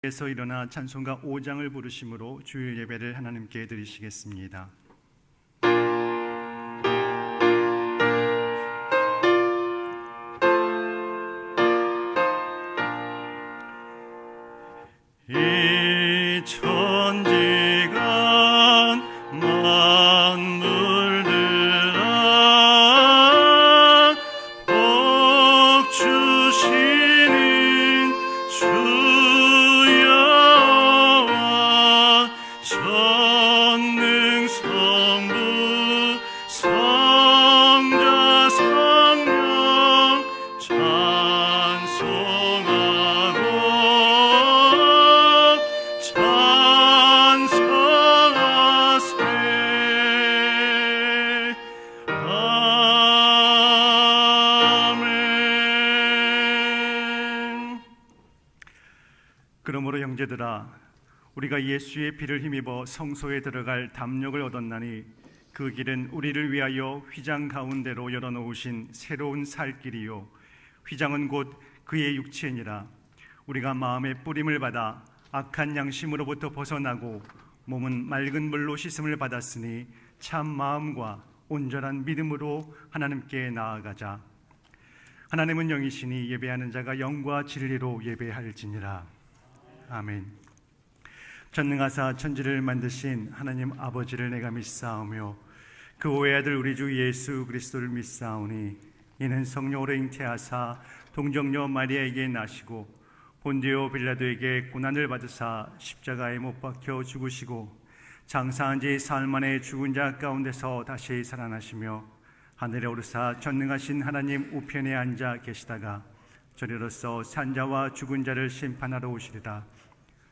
에서 일어나 찬송가 5장을 부르심으로 주일 예배를 하나님께 드리시겠습니다. 이 천지간 만물들아 복 주시는 주여와 전능 성부 성자 성령 찬송하고 찬송하세. 아멘. 그러므로 형제들아, 우리가 예수의 피를 힘입어 성소에 들어갈 담력을 얻었나니 그 길은 우리를 위하여 휘장 가운데로 열어놓으신 새로운 살 길이요 휘장은 곧 그의 육체니라. 우리가 마음의 뿌림을 받아 악한 양심으로부터 벗어나고 몸은 맑은 물로 씻음을 받았으니 참 마음과 온전한 믿음으로 하나님께 나아가자. 하나님은 영이시니 예배하는 자가 영과 진리로 예배할지니라. 아멘. 전능하사 천지를 만드신 하나님 아버지를 내가 믿사오며 그 외아들 우리 주 예수 그리스도를 믿사오니 이는 성령으로 잉태하사 동정녀 마리아에게 나시고 본디오 빌라도에게 고난을 받으사 십자가에 못 박혀 죽으시고 장사한 지 사흘 만에 죽은 자 가운데서 다시 살아나시며 하늘에 오르사 전능하신 하나님 우편에 앉아 계시다가 저리로서 산자와 죽은 자를 심판하러 오시리라.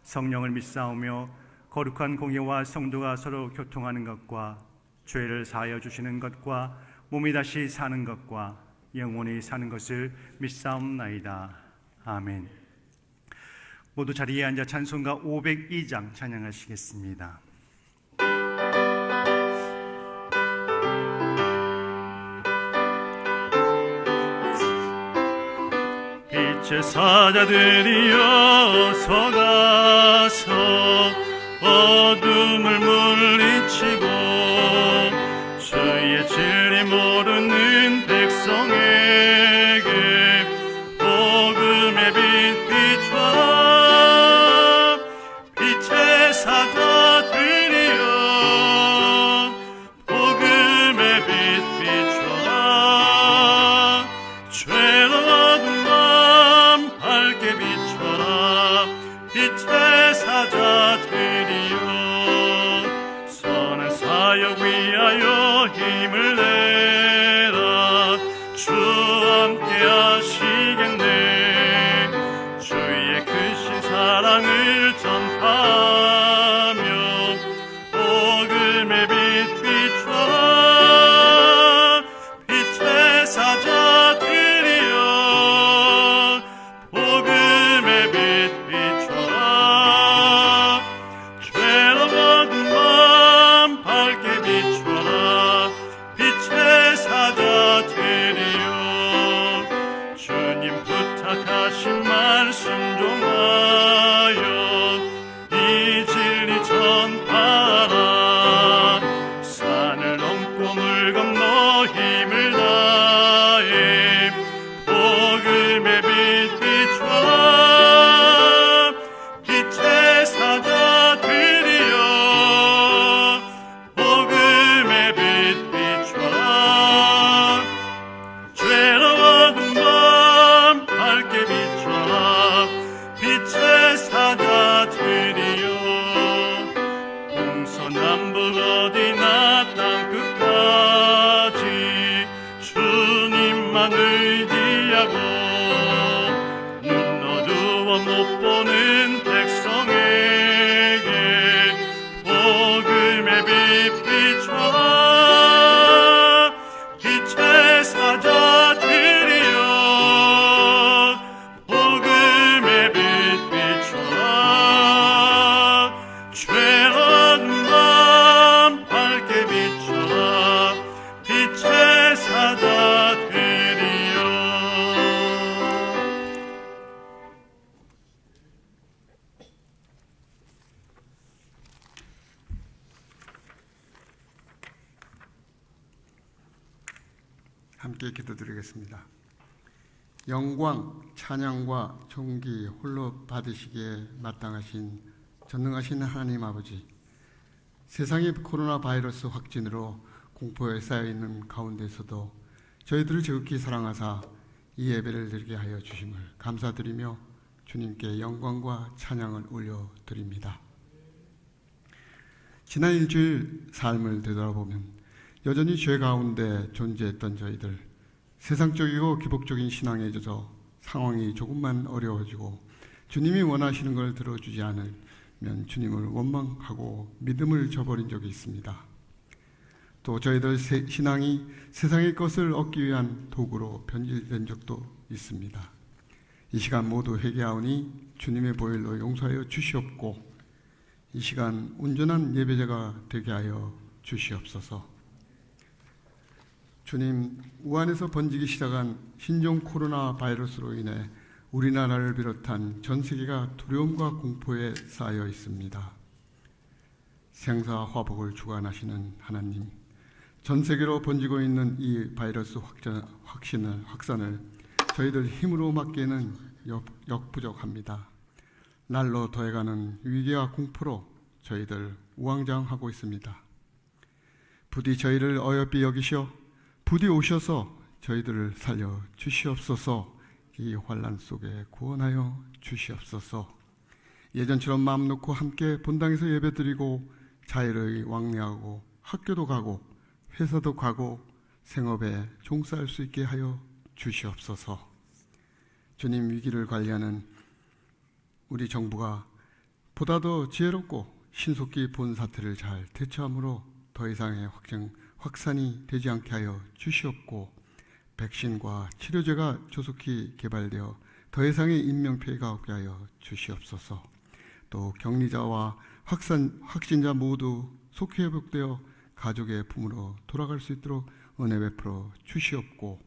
성령을 믿사오며 거룩한 공예와 성도가 서로 교통하는 것과 죄를 사하여 주시는 것과 몸이 다시 사는 것과 영원히 사는 것을 믿사옵나이다. 아멘. 모두 자리에 앉아 찬송가 502장 찬양하시겠습니다. 빛의 사자들이여 서가서 어둠을 물리치고 주의 진리 모르는 백성에게 복음의 빛 비춰라. 빛의 사자들이여 복음의 빛 비춰라. 죄로운 맘 밝게 비춰라. 빛의 사자들이여 선한 사역 위하여 힘을 내라. 주 함께 하시겠네. 주의 크신 사랑을 전하며 복음의 빛 비춰라. 빛의 사자들이여 복음의 빛 비춰라. 죄로 먹은 맘 밝게 비춰라. 빛의 함께 기도드리겠습니다. 영광, 찬양과 존귀 홀로 받으시기에 마땅하신 전능하신 하나님 아버지, 세상의 코로나 바이러스 확진으로 공포에 쌓여있는 가운데서도 저희들을 지극히 사랑하사 이 예배를 드리게 하여 주심을 감사드리며 주님께 영광과 찬양을 올려드립니다. 지난 일주일 삶을 되돌아보면 여전히 죄 가운데 존재했던 저희들, 세상적이고 기복적인 신앙에 젖어 상황이 조금만 어려워지고 주님이 원하시는 걸 들어주지 않으면 주님을 원망하고 믿음을 저버린 적이 있습니다. 또 저희들 신앙이 세상의 것을 얻기 위한 도구로 변질된 적도 있습니다. 이 시간 모두 회개하오니 주님의 보혈로 용서하여 주시옵고 이 시간 온전한 예배자가 되게 하여 주시옵소서. 주님, 우한에서 번지기 시작한 신종 코로나 바이러스로 인해 우리나라를 비롯한 전 세계가 두려움과 공포에 쌓여 있습니다. 생사화복을 주관하시는 하나님, 전 세계로 번지고 있는 이 바이러스 확산을 저희들 힘으로 막기에는 역부족합니다. 날로 더해가는 위기와 공포로 저희들 우왕좌왕하고 있습니다. 부디 저희를 어여삐 여기시어 부디 오셔서 저희들을 살려 주시옵소서. 이 환난 속에 구원하여 주시옵소서. 예전처럼 마음 놓고 함께 본당에서 예배드리고 자유를 왕래하고 학교도 가고 회사도 가고 생업에 종사할 수 있게 하여 주시옵소서. 주님, 위기를 관리하는 우리 정부가 보다 더 지혜롭고 신속히 본 사태를 잘 대처함으로 더 이상의 확산이 되지 않게 하여 주시옵고 백신과 치료제가 조속히 개발되어 더 이상의 인명피해가 없게 하여 주시옵소서. 또 격리자와 확진자 모두 속히 회복되어 가족의 품으로 돌아갈 수 있도록 은혜 베풀어 주시옵고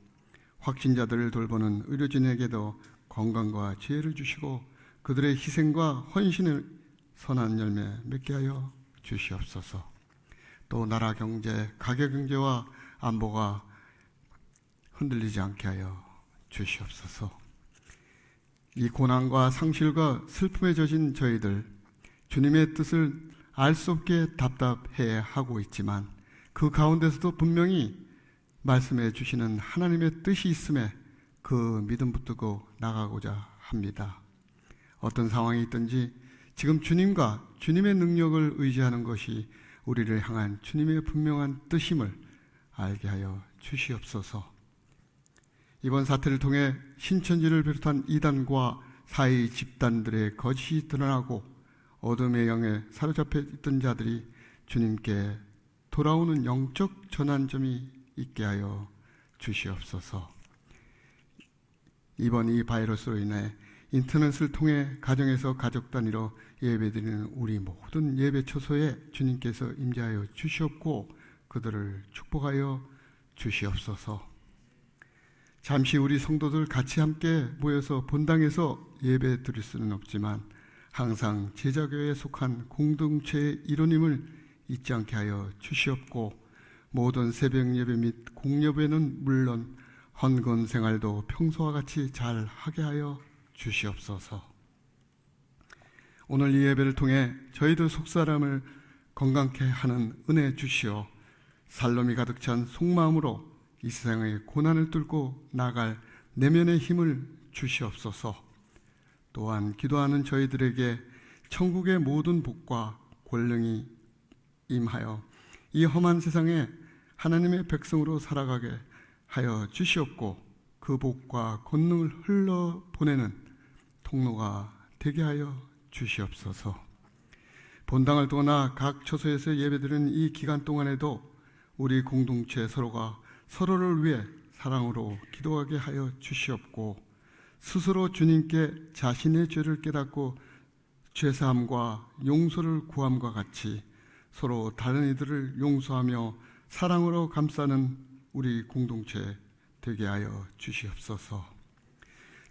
확진자들을 돌보는 의료진에게도 건강과 지혜를 주시고 그들의 희생과 헌신을 선한 열매 맺게 하여 주시옵소서. 또 나라 경제, 가계 경제와 안보가 흔들리지 않게 하여 주시옵소서. 이 고난과 상실과 슬픔에 젖은 저희들, 주님의 뜻을 알 수 없게 답답해하고 있지만 그 가운데서도 분명히 말씀해 주시는 하나님의 뜻이 있음에 그 믿음 붙들고 나가고자 합니다. 어떤 상황이 있든지 지금 주님과 주님의 능력을 의지하는 것이 우리를 향한 주님의 분명한 뜻임을 알게 하여 주시옵소서. 이번 사태를 통해 신천지를 비롯한 이단과 사이 집단들의 거짓이 드러나고 어둠의 영에 사로잡혀 있던 자들이 주님께 돌아오는 영적 전환점이 있게 하여 주시옵소서. 이번 이 바이러스로 인해 인터넷을 통해 가정에서 가족 단위로 예배드리는 우리 모든 예배 처소에 주님께서 임재하여 주시옵고 그들을 축복하여 주시옵소서. 잠시 우리 성도들 같이 함께 모여서 본당에서 예배 드릴 수는 없지만 항상 제자교회에 속한 공동체의 일원임을 잊지 않게 하여 주시옵고 모든 새벽 예배 및 공예배는 물론 헌건 생활도 평소와 같이 잘 하게 하여 주시옵소서. 오늘 이 예배를 통해 저희들 속사람을 건강케 하는 은혜 주시어 살롬이 가득 찬 속마음으로 이 세상의 고난을 뚫고 나갈 내면의 힘을 주시옵소서. 또한 기도하는 저희들에게 천국의 모든 복과 권능이 임하여 이 험한 세상에 하나님의 백성으로 살아가게 하여 주시옵고 그 복과 권능을 흘러보내는 통로가 되게 하여 주시옵소서. 본당을 떠나 각 처소에서 예배드리는 이 기간 동안에도 우리 공동체 서로가 서로를 위해 사랑으로 기도하게 하여 주시옵고 스스로 주님께 자신의 죄를 깨닫고 죄사함과 용서를 구함과 같이 서로 다른 이들을 용서하며 사랑으로 감싸는 우리 공동체 되게 하여 주시옵소서.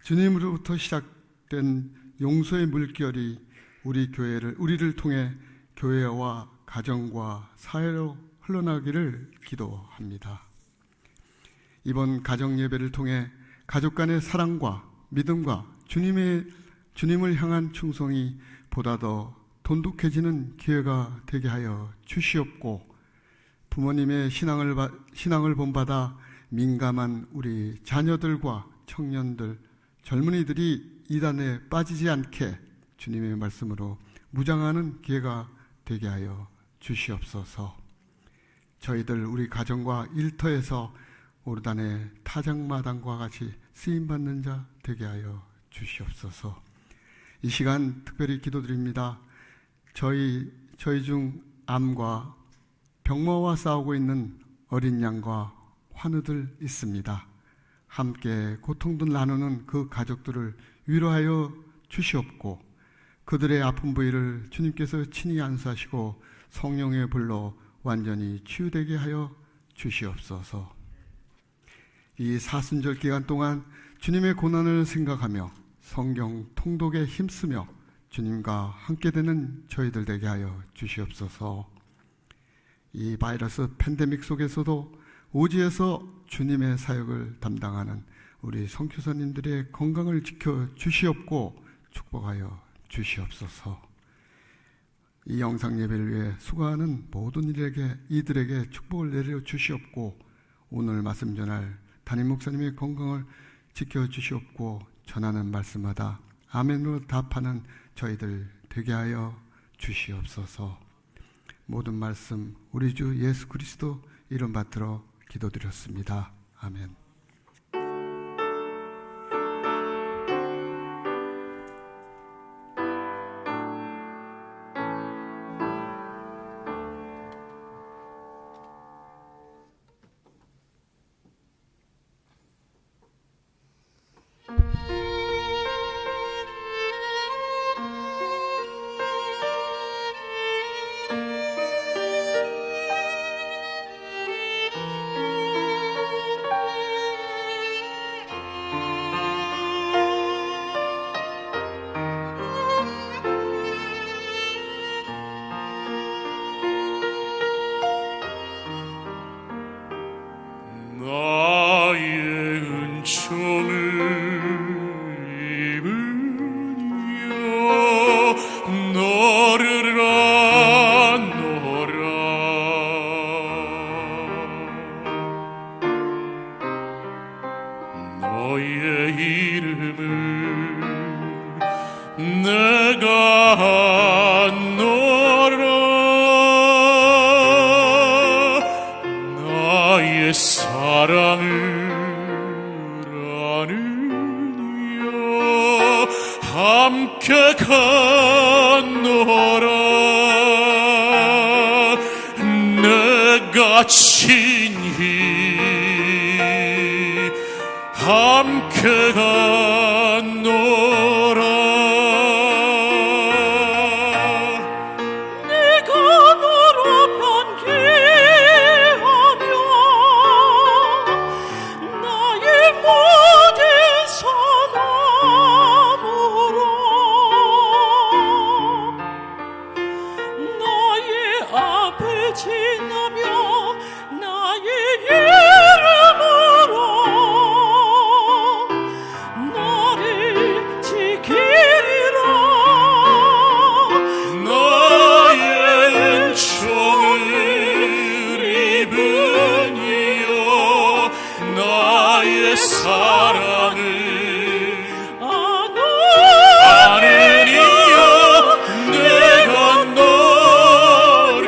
주님으로부터 시작된 용서의 물결이 우리를 통해 교회와 가정과 사회로 흘러나기를 기도합니다. 이번 가정 예배를 통해 가족 간의 사랑과 믿음과 주님을 향한 충성이 보다 더 돈독해지는 기회가 되게 하여 주시옵고, 부모님의 신앙을 본받아 민감한 우리 자녀들과 청년들, 젊은이들이 이단에 빠지지 않게 주님의 말씀으로 무장하는 기회가 되게 하여 주시옵소서. 저희들 우리 가정과 일터에서 오르단의 타작마당과 같이 쓰임받는 자 되게 하여 주시옵소서. 이 시간 특별히 기도드립니다. 저희 중 암과 병마와 싸우고 있는 어린 양과 환우들 있습니다. 함께 고통도 나누는 그 가족들을 위로하여 주시옵고, 그들의 아픈 부위를 주님께서 친히 안수하시고 성령의 불로 완전히 치유되게 하여 주시옵소서. 이 사순절 기간 동안 주님의 고난을 생각하며 성경 통독에 힘쓰며 주님과 함께 되는 저희들 되게 하여 주시옵소서. 이 바이러스 팬데믹 속에서도 오지에서 주님의 사역을 담당하는 우리 선교사님들의 건강을 지켜 주시옵고 축복하여 주시옵소서. 이 영상 예배를 위해 수고하는 모든 이들에게 축복을 내려 주시옵고, 오늘 말씀 전할 담임 목사님의 건강을 지켜 주시옵고, 전하는 말씀마다 아멘으로 답하는 저희들 되게 하여 주시옵소서. 모든 말씀 우리 주 예수 그리스도 이름 받들어 기도드렸습니다. 아멘. 함께 갔노라. 내가 친히 함께 갔노라. 내가 너로 변개하며 나의 모든 선함으로 나의 앞을 지나며 나의 이름으로 나를 지키리라. 나의 은총을 입은 이여 나의 사랑을 아는 이여 내가 너를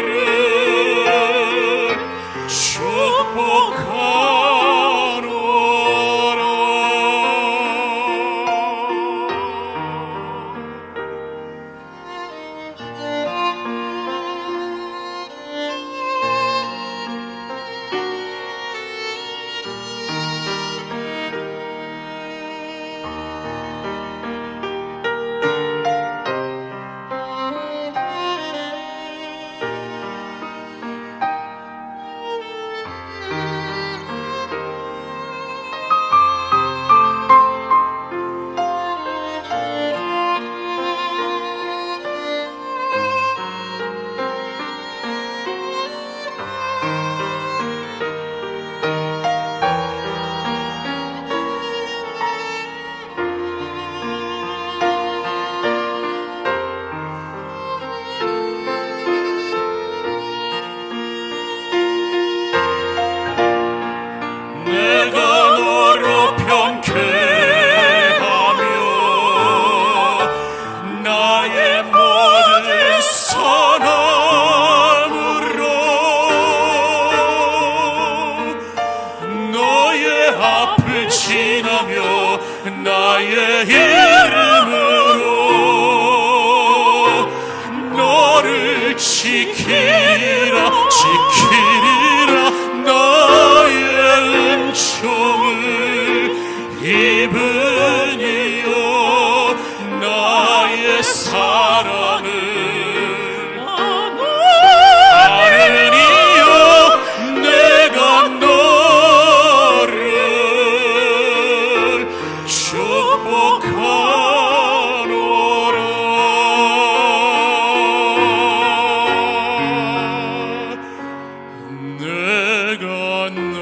나의 이름으로 너를 지키리라 나의 은총을 입으니요 나의 사랑을 아느니요 내가 너를 축복하노라 내가 너를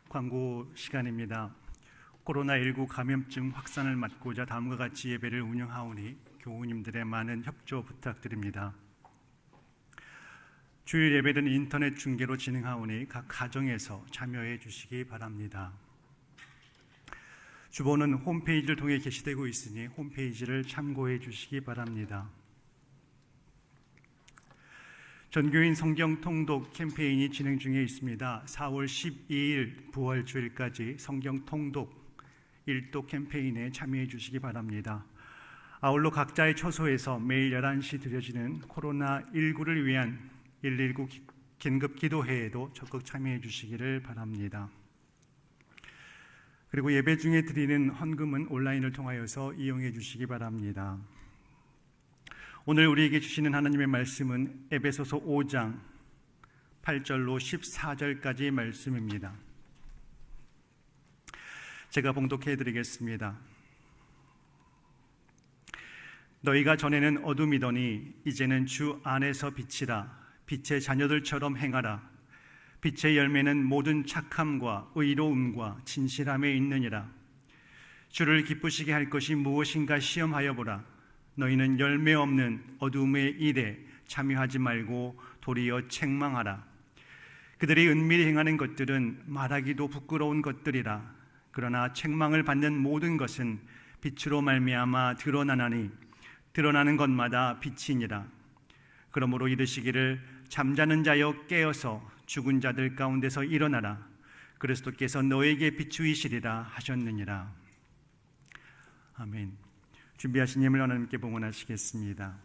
광고 시간입니다. 코로나19 감염증 확산을 막고자 다음과 같이 예배를 운영하오니 교우님들의 많은 협조 부탁드립니다. 주일 예배는 인터넷 중계로 진행하오니 각 가정에서 참여해 주시기 바랍니다. 주보는 홈페이지를 통해 게시되고 있으니 홈페이지를 참고해 주시기 바랍니다. 전교인 성경 통독 캠페인이 진행 중에 있습니다. 4월 12일 부활주일까지 성경 통독 일독 캠페인에 참여해 주시기 바랍니다. 아울러 각자의 처소에서 매일 11시 드려지는 코로나19를 위한 119 긴급 기도회에도 적극 참여해 주시기를 바랍니다. 그리고 예배 중에 드리는 헌금은 온라인을 통하여서 이용해 주시기 바랍니다. 오늘 우리에게 주시는 하나님의 말씀은 에베소서 5장 8절로 14절까지의 말씀입니다. 제가 봉독해 드리겠습니다. 너희가 전에는 어둠이더니 이제는 주 안에서 빛이라. 빛의 자녀들처럼 행하라. 빛의 열매는 모든 착함과 의로움과 진실함에 있느니라. 주를 기쁘시게 할 것이 무엇인가 시험하여 보라. 너희는 열매 없는 어둠의 일에 참여하지 말고 도리어 책망하라. 그들이 은밀히 행하는 것들은 말하기도 부끄러운 것들이라. 그러나 책망을 받는 모든 것은 빛으로 말미암아 드러나나니 드러나는 것마다 빛이니라. 그러므로 이르시기를 잠자는 자여 깨어서 죽은 자들 가운데서 일어나라. 그리스도께서 너에게 비추이시리라 하셨느니라. 아멘. 준비하신 예물 하나님께 봉헌하시겠습니다.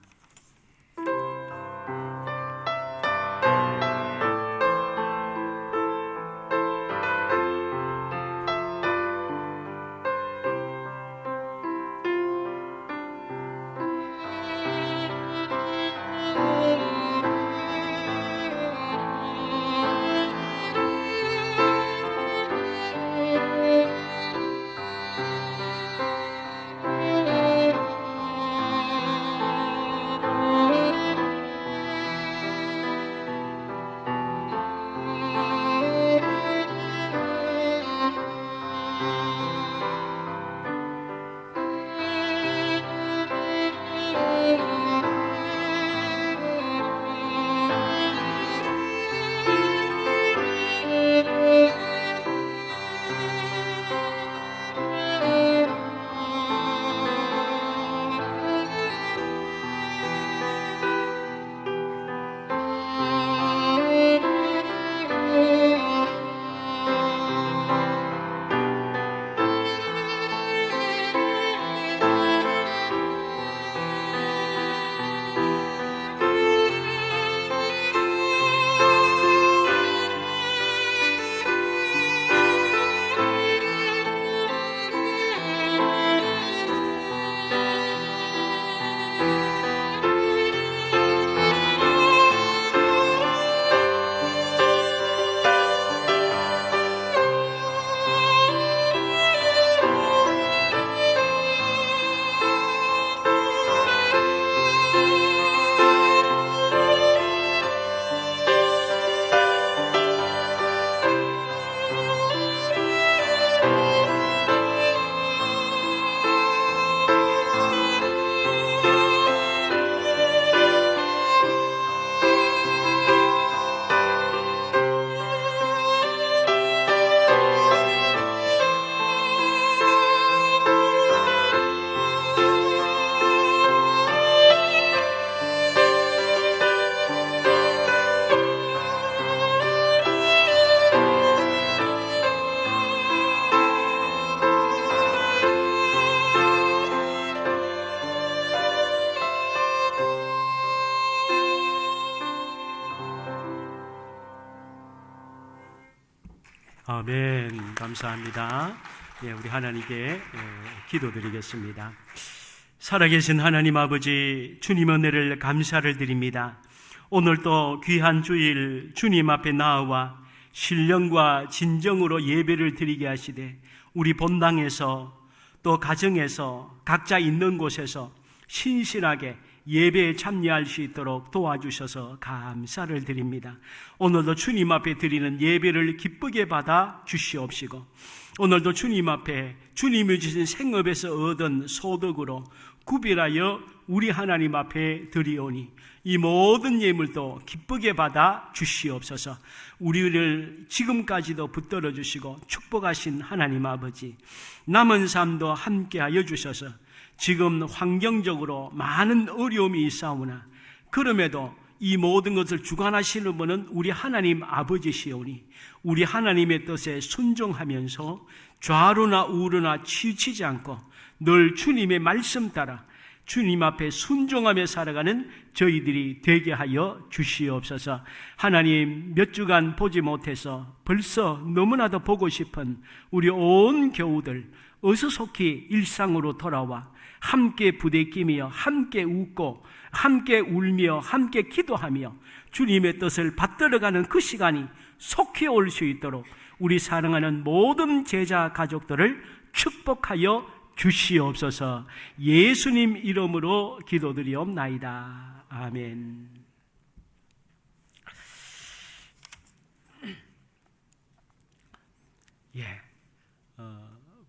아멘. 감사합니다. 예, 우리 하나님께 기도드리겠습니다. 살아계신 하나님 아버지, 주님 은혜를 감사를 드립니다. 오늘도 귀한 주일 주님 앞에 나와 신령과 진정으로 예배를 드리게 하시되 우리 본당에서 또 가정에서 각자 있는 곳에서 신실하게 예배에 참여할 수 있도록 도와주셔서 감사를 드립니다. 오늘도 주님 앞에 드리는 예배를 기쁘게 받아 주시옵시고, 오늘도 주님 앞에 주님이 주신 생업에서 얻은 소득으로 구별하여 우리 하나님 앞에 드리오니 이 모든 예물도 기쁘게 받아 주시옵소서. 우리를 지금까지도 붙들어 주시고 축복하신 하나님 아버지, 남은 삶도 함께하여 주셔서 지금 환경적으로 많은 어려움이 있사오나 그럼에도 이 모든 것을 주관하시는 분은 우리 하나님 아버지시오니 우리 하나님의 뜻에 순종하면서 좌로나 우로나 치우치지 않고 늘 주님의 말씀 따라 주님 앞에 순종하며 살아가는 저희들이 되게 하여 주시옵소서. 하나님, 몇 주간 보지 못해서 벌써 너무나도 보고 싶은 우리 온 교우들 어서 속히 일상으로 돌아와 함께 부대끼며 함께 웃고 함께 울며 함께 기도하며 주님의 뜻을 받들어가는 그 시간이 속히 올 수 있도록 우리 사랑하는 모든 제자 가족들을 축복하여 주시옵소서. 예수님 이름으로 기도드리옵나이다. 아멘.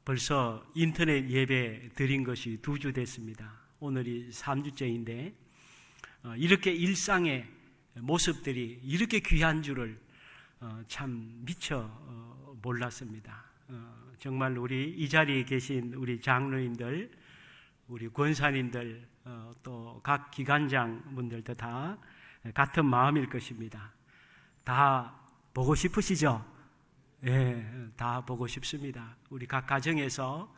벌써 인터넷 예배 드린 것이 2주 됐습니다. 오늘이 3주째인데 이렇게 일상의 모습들이 이렇게 귀한 줄을 참 미처 몰랐습니다. 정말 우리 이 자리에 계신 우리 장로님들, 우리 권사님들, 또 각 기관장분들도 다 같은 마음일 것입니다. 다 보고 싶으시죠? 예, 다 보고 싶습니다. 우리 각 가정에서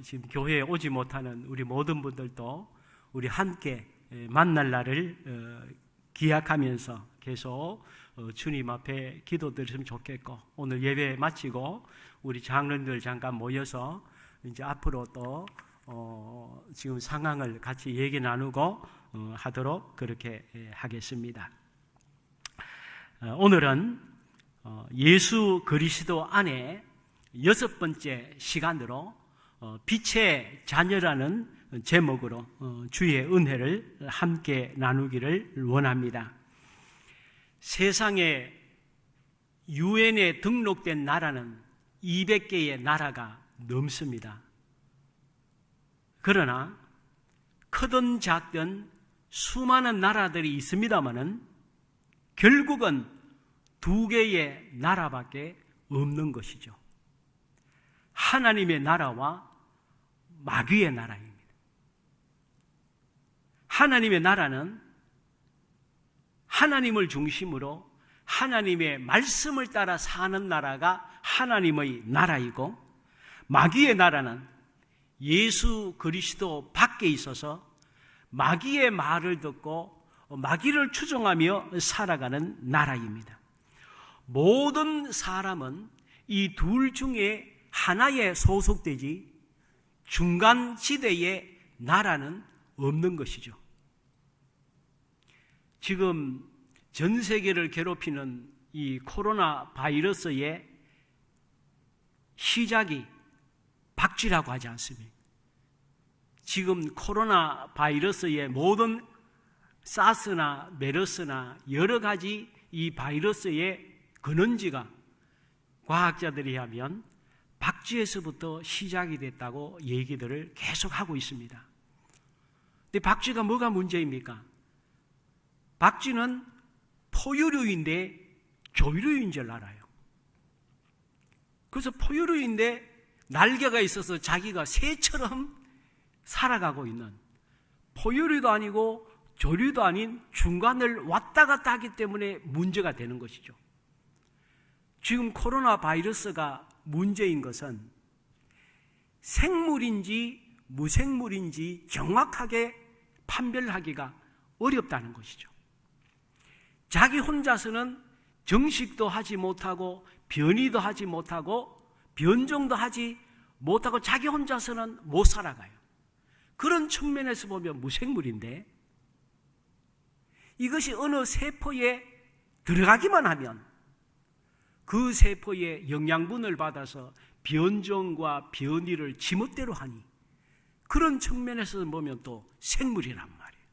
지금 교회에 오지 못하는 우리 모든 분들도 우리 함께 만날 날을 기약하면서 계속 주님 앞에 기도드렸으면 좋겠고, 오늘 예배 마치고 우리 장로님들 잠깐 모여서 이제 앞으로 또 지금 상황을 같이 얘기 나누고 하도록 그렇게 하겠습니다. 오늘은 예수 그리스도 안에 6번째 시간으로 빛의 자녀라는 제목으로 주의 은혜를 함께 나누기를 원합니다. 세상에 유엔에 등록된 나라는 200개의 나라가 넘습니다. 그러나 크든 작든 수많은 나라들이 있습니다마는 결국은 2개의 나라밖에 없는 것이죠. 하나님의 나라와 마귀의 나라입니다. 하나님의 나라는 하나님을 중심으로 하나님의 말씀을 따라 사는 나라가 하나님의 나라이고, 마귀의 나라는 예수 그리스도 밖에 있어서 마귀의 말을 듣고 마귀를 추종하며 살아가는 나라입니다. 모든 사람은 이 둘 중에 하나에 소속되지 중간 지대의 나라는 없는 것이죠. 지금 전 세계를 괴롭히는 이 코로나 바이러스의 시작이 박쥐라고 하지 않습니까? 지금 코로나 바이러스의 모든 사스나 메르스나 여러 가지 이 바이러스의 근원지가 과학자들이 하면 박쥐에서부터 시작이 됐다고 얘기들을 계속하고 있습니다. 근데 박쥐가 뭐가 문제입니까? 박쥐는 포유류인데 조류인 줄 알아요. 그래서 포유류인데 날개가 있어서 자기가 새처럼 살아가고 있는, 포유류도 아니고 조류도 아닌 중간을 왔다 갔다 하기 때문에 문제가 되는 것이죠. 지금 코로나 바이러스가 문제인 것은 생물인지 무생물인지 정확하게 판별하기가 어렵다는 것이죠. 자기 혼자서는 정식도 하지 못하고 변이도 하지 못하고 변종도 하지 못하고 자기 혼자서는 못 살아가요. 그런 측면에서 보면 무생물인데, 이것이 어느 세포에 들어가기만 하면 그 세포의 영양분을 받아서 변종과 변이를 지멋대로 하니, 그런 측면에서 보면 또 생물이란 말이에요.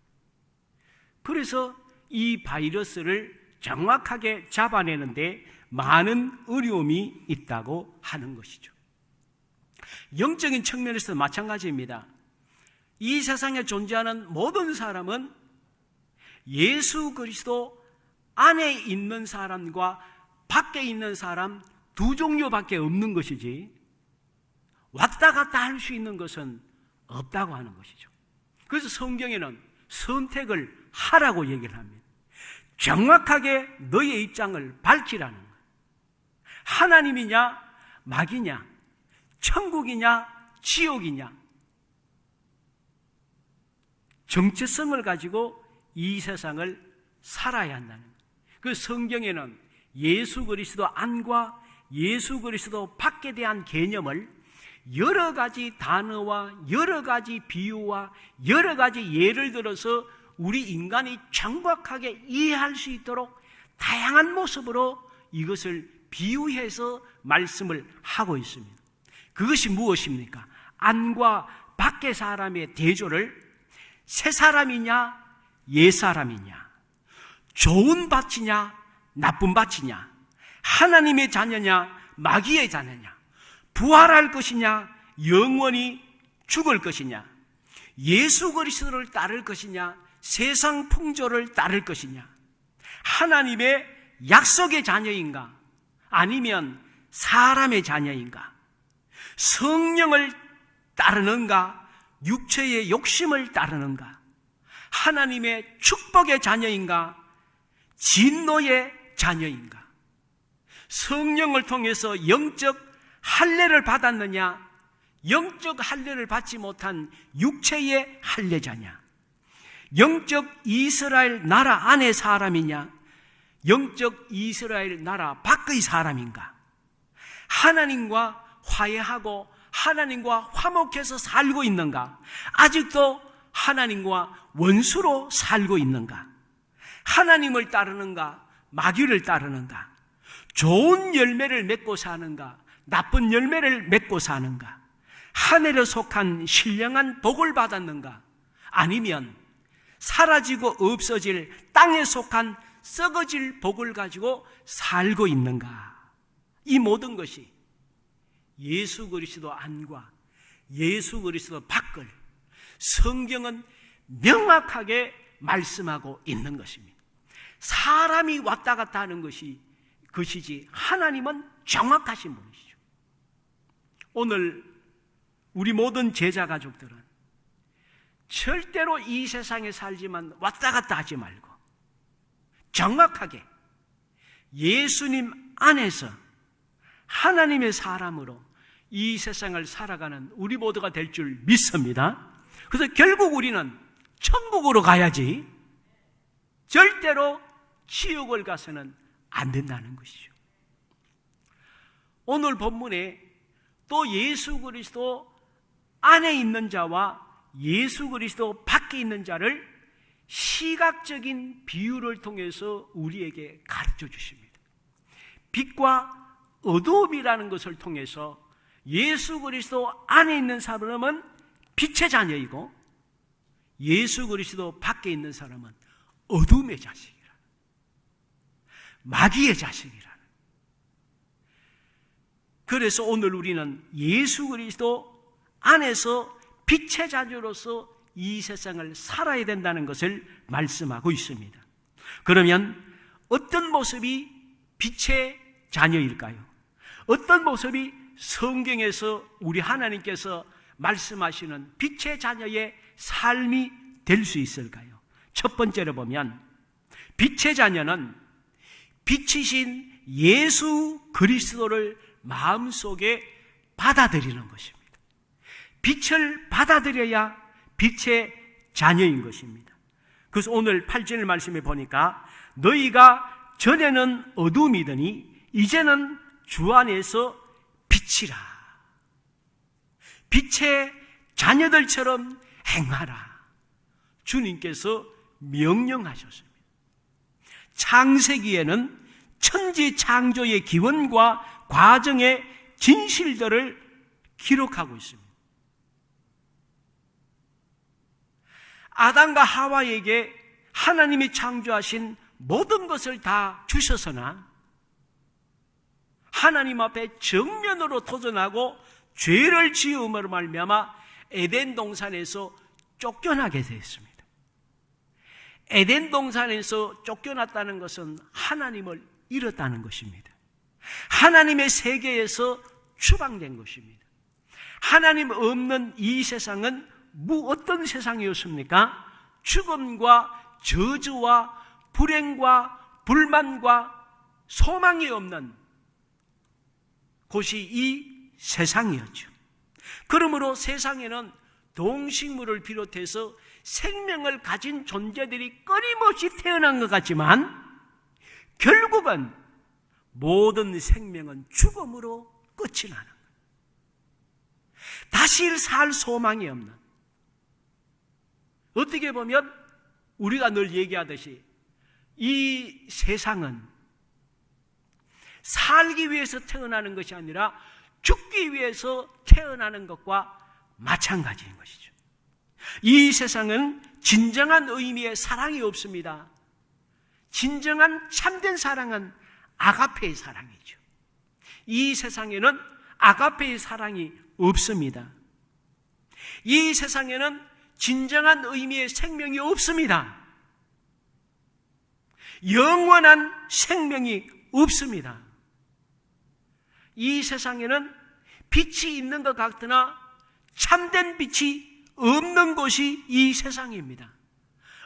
그래서 이 바이러스를 정확하게 잡아내는데 많은 어려움이 있다고 하는 것이죠. 영적인 측면에서 마찬가지입니다. 이 세상에 존재하는 모든 사람은 예수 그리스도 안에 있는 사람과 밖에 있는 사람 두 종류밖에 없는 것이지, 왔다 갔다 할 수 있는 것은 없다고 하는 것이죠. 그래서 성경에는 선택을 하라고 얘기를 합니다. 정확하게 너의 입장을 밝히라는 거예요. 하나님이냐 마귀냐, 천국이냐 지옥이냐, 정체성을 가지고 이 세상을 살아야 한다는 거예요. 그 성경에는 예수 그리스도 안과 예수 그리스도 밖에 대한 개념을 여러 가지 단어와 여러 가지 비유와 여러 가지 예를 들어서 우리 인간이 정확하게 이해할 수 있도록 다양한 모습으로 이것을 비유해서 말씀을 하고 있습니다. 그것이 무엇입니까? 안과 밖의 사람의 대조를 새 사람이냐 옛 사람이냐, 좋은 밭이냐 나쁜 밭이냐, 하나님의 자녀냐 마귀의 자녀냐, 부활할 것이냐 영원히 죽을 것이냐, 예수 그리스도를 따를 것이냐 세상 풍조를 따를 것이냐, 하나님의 약속의 자녀인가 아니면 사람의 자녀인가, 성령을 따르는가 육체의 욕심을 따르는가, 하나님의 축복의 자녀인가 진노의 자녀인가, 성령을 통해서 영적 할례를 받았느냐 영적 할례를 받지 못한 육체의 할례자냐, 영적 이스라엘 나라 안의 사람이냐 영적 이스라엘 나라 밖의 사람인가, 하나님과 화해하고 하나님과 화목해서 살고 있는가, 아직도 하나님과 원수로 살고 있는가, 하나님을 따르는가 마귀를 따르는가, 좋은 열매를 맺고 사는가 나쁜 열매를 맺고 사는가, 하늘에 속한 신령한 복을 받았는가 아니면 사라지고 없어질 땅에 속한 썩어질 복을 가지고 살고 있는가. 이 모든 것이 예수 그리스도 안과 예수 그리스도 밖을 성경은 명확하게 말씀하고 있는 것입니다. 사람이 왔다 갔다 하는 것이지 하나님은 정확하신 분이시죠. 오늘 우리 모든 제자 가족들은 절대로 이 세상에 살지만 왔다 갔다 하지 말고 정확하게 예수님 안에서 하나님의 사람으로 이 세상을 살아가는 우리 모두가 될 줄 믿습니다. 그래서 결국 우리는 천국으로 가야지 절대로 지옥을 가서는 안 된다는 것이죠. 오늘 본문에 또 예수 그리스도 안에 있는 자와 예수 그리스도 밖에 있는 자를 시각적인 비유를 통해서 우리에게 가르쳐 주십니다. 빛과 어두움이라는 것을 통해서 예수 그리스도 안에 있는 사람은 빛의 자녀이고 예수 그리스도 밖에 있는 사람은 어둠의 자식이라, 마귀의 자식이라. 그래서 오늘 우리는 예수 그리스도 안에서 빛의 자녀로서 이 세상을 살아야 된다는 것을 말씀하고 있습니다. 그러면 어떤 모습이 빛의 자녀일까요? 어떤 모습이 성경에서 우리 하나님께서 말씀하시는 빛의 자녀의 삶이 될 수 있을까요? 첫 번째로 보면 빛의 자녀는 빛이신 예수 그리스도를 마음속에 받아들이는 것입니다. 빛을 받아들여야 빛의 자녀인 것입니다. 그래서 오늘 8절 말씀에 보니까 너희가 전에는 어둠이더니 이제는 주 안에서 빛이라. 빛의 자녀들처럼 행하라. 주님께서 명령하셨습니다. 창세기에는 천지 창조의 기원과 과정의 진실들을 기록하고 있습니다. 아담과 하와에게 하나님이 창조하신 모든 것을 다 주셔서나 하나님 앞에 정면으로 도전하고 죄를 지음으로 말미암아 에덴 동산에서 쫓겨나게 되었습니다. 에덴 동산에서 쫓겨났다는 것은 하나님을 잃었다는 것입니다. 하나님의 세계에서 추방된 것입니다. 하나님 없는 이 세상은 어떤 세상이었습니까? 죽음과 저주와 불행과 불만과 소망이 없는 곳이 이 세상이었죠. 그러므로 세상에는 동식물을 비롯해서 생명을 가진 존재들이 끊임없이 태어난 것 같지만 결국은 모든 생명은 죽음으로 끝이 나는 거예요. 다시 살 소망이 없는, 어떻게 보면 우리가 늘 얘기하듯이 이 세상은 살기 위해서 태어나는 것이 아니라 죽기 위해서 태어나는 것과 마찬가지인 것이죠. 이 세상은 진정한 의미의 사랑이 없습니다. 진정한 참된 사랑은 아가페의 사랑이죠. 이 세상에는 아가페의 사랑이 없습니다. 이 세상에는 진정한 의미의 생명이 없습니다. 영원한 생명이 없습니다. 이 세상에는 빛이 있는 것 같으나 참된 빛이 없는 곳이 이 세상입니다.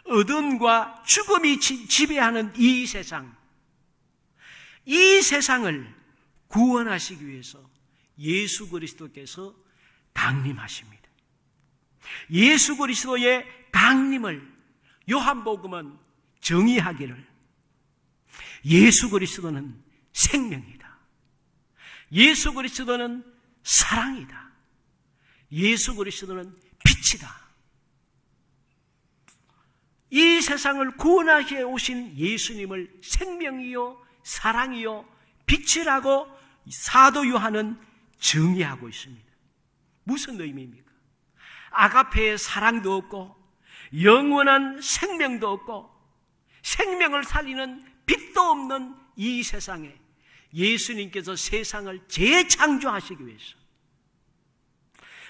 어둠과 죽음이 지배하는 이 세상, 이 세상을 구원하시기 위해서 예수 그리스도께서 강림하십니다. 예수 그리스도의 강림을 요한복음은 정의하기를 예수 그리스도는 생명이다. 예수 그리스도는 사랑이다. 예수 그리스도는 빛이다. 이 세상을 구원하시러 오신 예수님을 생명이요 사랑이요 빛이라고 사도 요한은 정의하고 있습니다. 무슨 의미입니까? 아가페의 사랑도 없고 영원한 생명도 없고 생명을 살리는 빛도 없는 이 세상에 예수님께서 세상을 재창조하시기 위해서,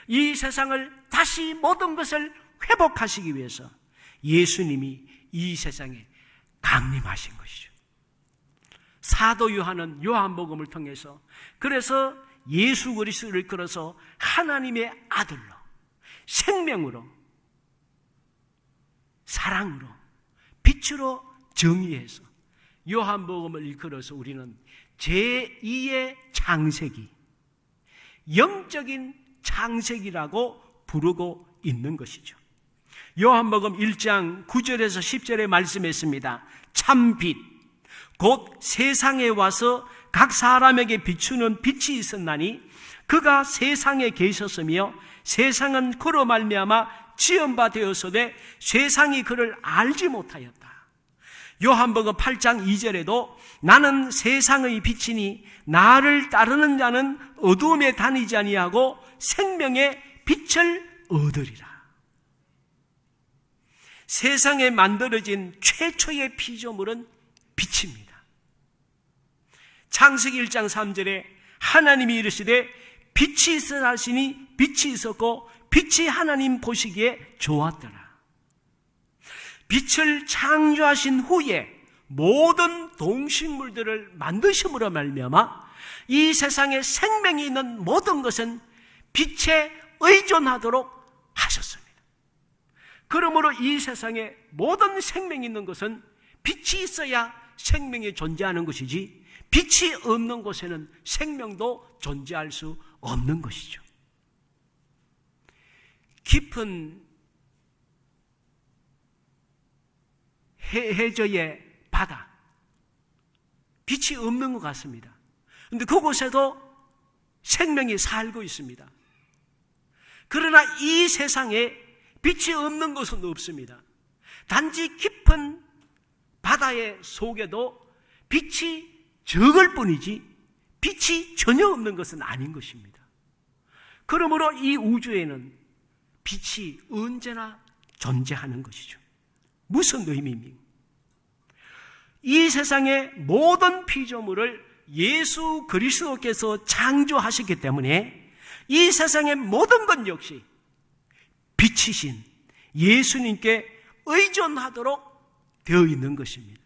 이 세상을 다시 모든 것을 회복하시기 위해서 예수님이 이 세상에 강림하신 것이죠. 사도 요한은 요한복음을 통해서 그래서 예수 그리스도를 끌어서 하나님의 아들로, 생명으로, 사랑으로, 빛으로 정의해서 요한복음을 일컬어서 우리는 제2의 창세기, 영적인 창세기라고 부르고 있는 것이죠. 요한복음 1장 9절에서 10절에 말씀했습니다. 참빛 곧 세상에 와서 각 사람에게 비추는 빛이 있었나니 그가 세상에 계셨으며 세상은 그로 말미암아 지은 바 되었으되 세상이 그를 알지 못하였다. 요한복음 8장 2절에도 나는 세상의 빛이니 나를 따르는 자는 어두움에 다니지 아니하고 생명의 빛을 얻으리라. 세상에 만들어진 최초의 피조물은 빛입니다. 창세기 1장 3절에 하나님이 이르시되 빛이 있으라 하시니 빛이 있었고 빛이 하나님 보시기에 좋았더라. 빛을 창조하신 후에 모든 동식물들을 만드심으로 말미암아 이 세상에 생명이 있는 모든 것은 빛에 의존하도록 하셨습니다. 그러므로 이 세상에 모든 생명이 있는 것은 빛이 있어야 생명이 존재하는 것이지 빛이 없는 곳에는 생명도 존재할 수 없는 것이죠. 깊은 해저의 바다, 빛이 없는 것 같습니다. 그런데 그곳에도 생명이 살고 있습니다. 그러나 이 세상에 빛이 없는 곳은 없습니다. 단지 깊은 바다의 속에도 빛이 적을 뿐이지 빛이 전혀 없는 것은 아닌 것입니다. 그러므로 이 우주에는 빛이 언제나 존재하는 것이죠. 무슨 의미입니까? 이 세상의 모든 피조물을 예수 그리스도께서 창조하셨기 때문에 이 세상의 모든 것 역시 빛이신 예수님께 의존하도록 되어 있는 것입니다.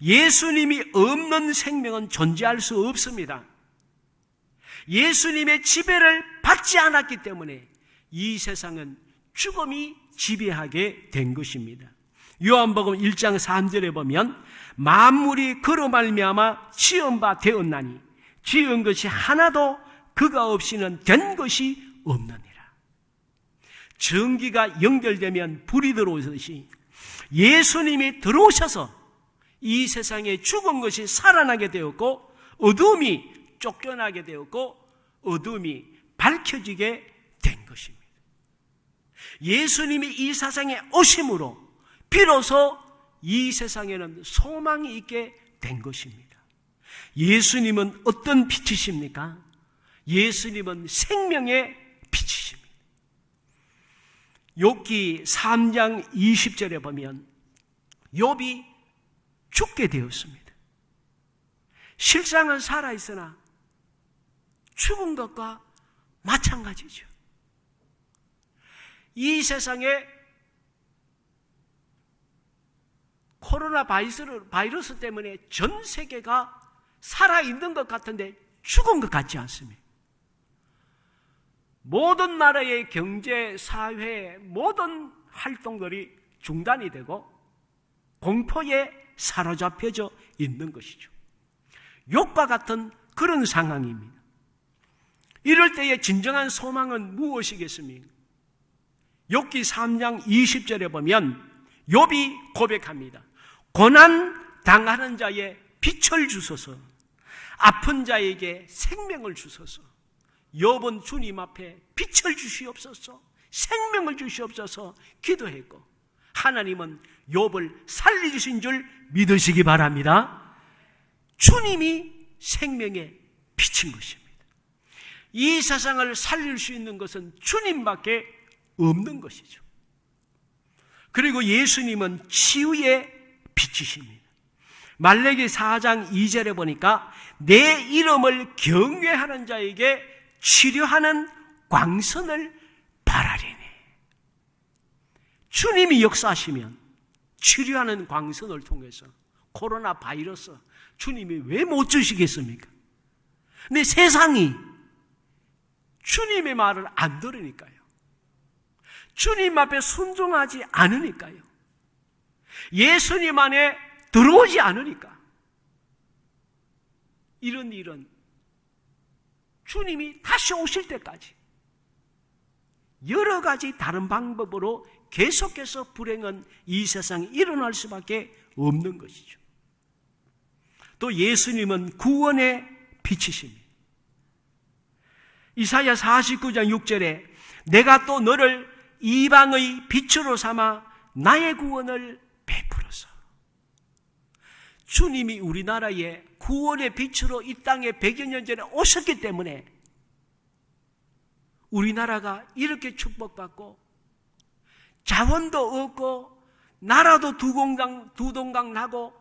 예수님이 없는 생명은 존재할 수 없습니다. 예수님의 지배를 받지 않았기 때문에 이 세상은 죽음이 지배하게 된 것입니다. 요한복음 1장 3절에 보면 만물이 그로 말미암아 지은 바 되었나니 지은 것이 하나도 그가 없이는 된 것이 없느니라. 전기가 연결되면 불이 들어오듯이 예수님이 들어오셔서 이 세상에 죽은 것이 살아나게 되었고 어둠이 쫓겨나게 되었고 어둠이 밝혀지게 된 것입니다. 예수님이 이 세상에 오심으로 비로소 이 세상에는 소망이 있게 된 것입니다. 예수님은 어떤 빛이십니까? 예수님은 생명의 빛이십니다. 욥기 3장 20절에 보면 욥이 죽게 되었습니다. 실상은 살아있으나 죽은 것과 마찬가지죠. 이 세상에 코로나 바이러스 때문에 전 세계가 살아있는 것 같은데 죽은 것 같지 않습니다. 모든 나라의 경제, 사회, 모든 활동들이 중단이 되고 공포에 사로잡혀져 있는 것이죠. 욥과 같은 그런 상황입니다. 이럴 때의 진정한 소망은 무엇이겠습니까? 욥기 3장 20절에 보면 욥이 고백합니다. 고난 당하는 자의 빛을 주소서, 아픈 자에게 생명을 주소서. 욥은 주님 앞에 빛을 주시옵소서, 생명을 주시옵소서 기도했고 하나님은 욥을 살리신 줄 믿으시기 바랍니다. 주님이 생명의 빛인 것입니다. 이 세상을 살릴 수 있는 것은 주님밖에 없는 것이죠. 그리고 예수님은 치유의 빛이십니다. 말라기 4장 2절에 보니까 내 이름을 경외하는 자에게 치료하는 광선을 바라리니. 주님이 역사하시면 치료하는 광선을 통해서 코로나 바이러스 주님이 왜 못 주시겠습니까? 근데 세상이 주님의 말을 안 들으니까요. 주님 앞에 순종하지 않으니까요. 예수님 안에 들어오지 않으니까 이런 일은 주님이 다시 오실 때까지 여러 가지 다른 방법으로 계속해서 불행은 이 세상에 일어날 수밖에 없는 것이죠. 또 예수님은 구원의 빛이십니다. 이사야 49장 6절에 내가 또 너를 이방의 빛으로 삼아 나의 구원을 베풀어서. 주님이 우리나라에 구원의 빛으로 이 땅에 100여 년 전에 오셨기 때문에 우리나라가 이렇게 축복받고 자원도 없고 나라도 두 동강 나고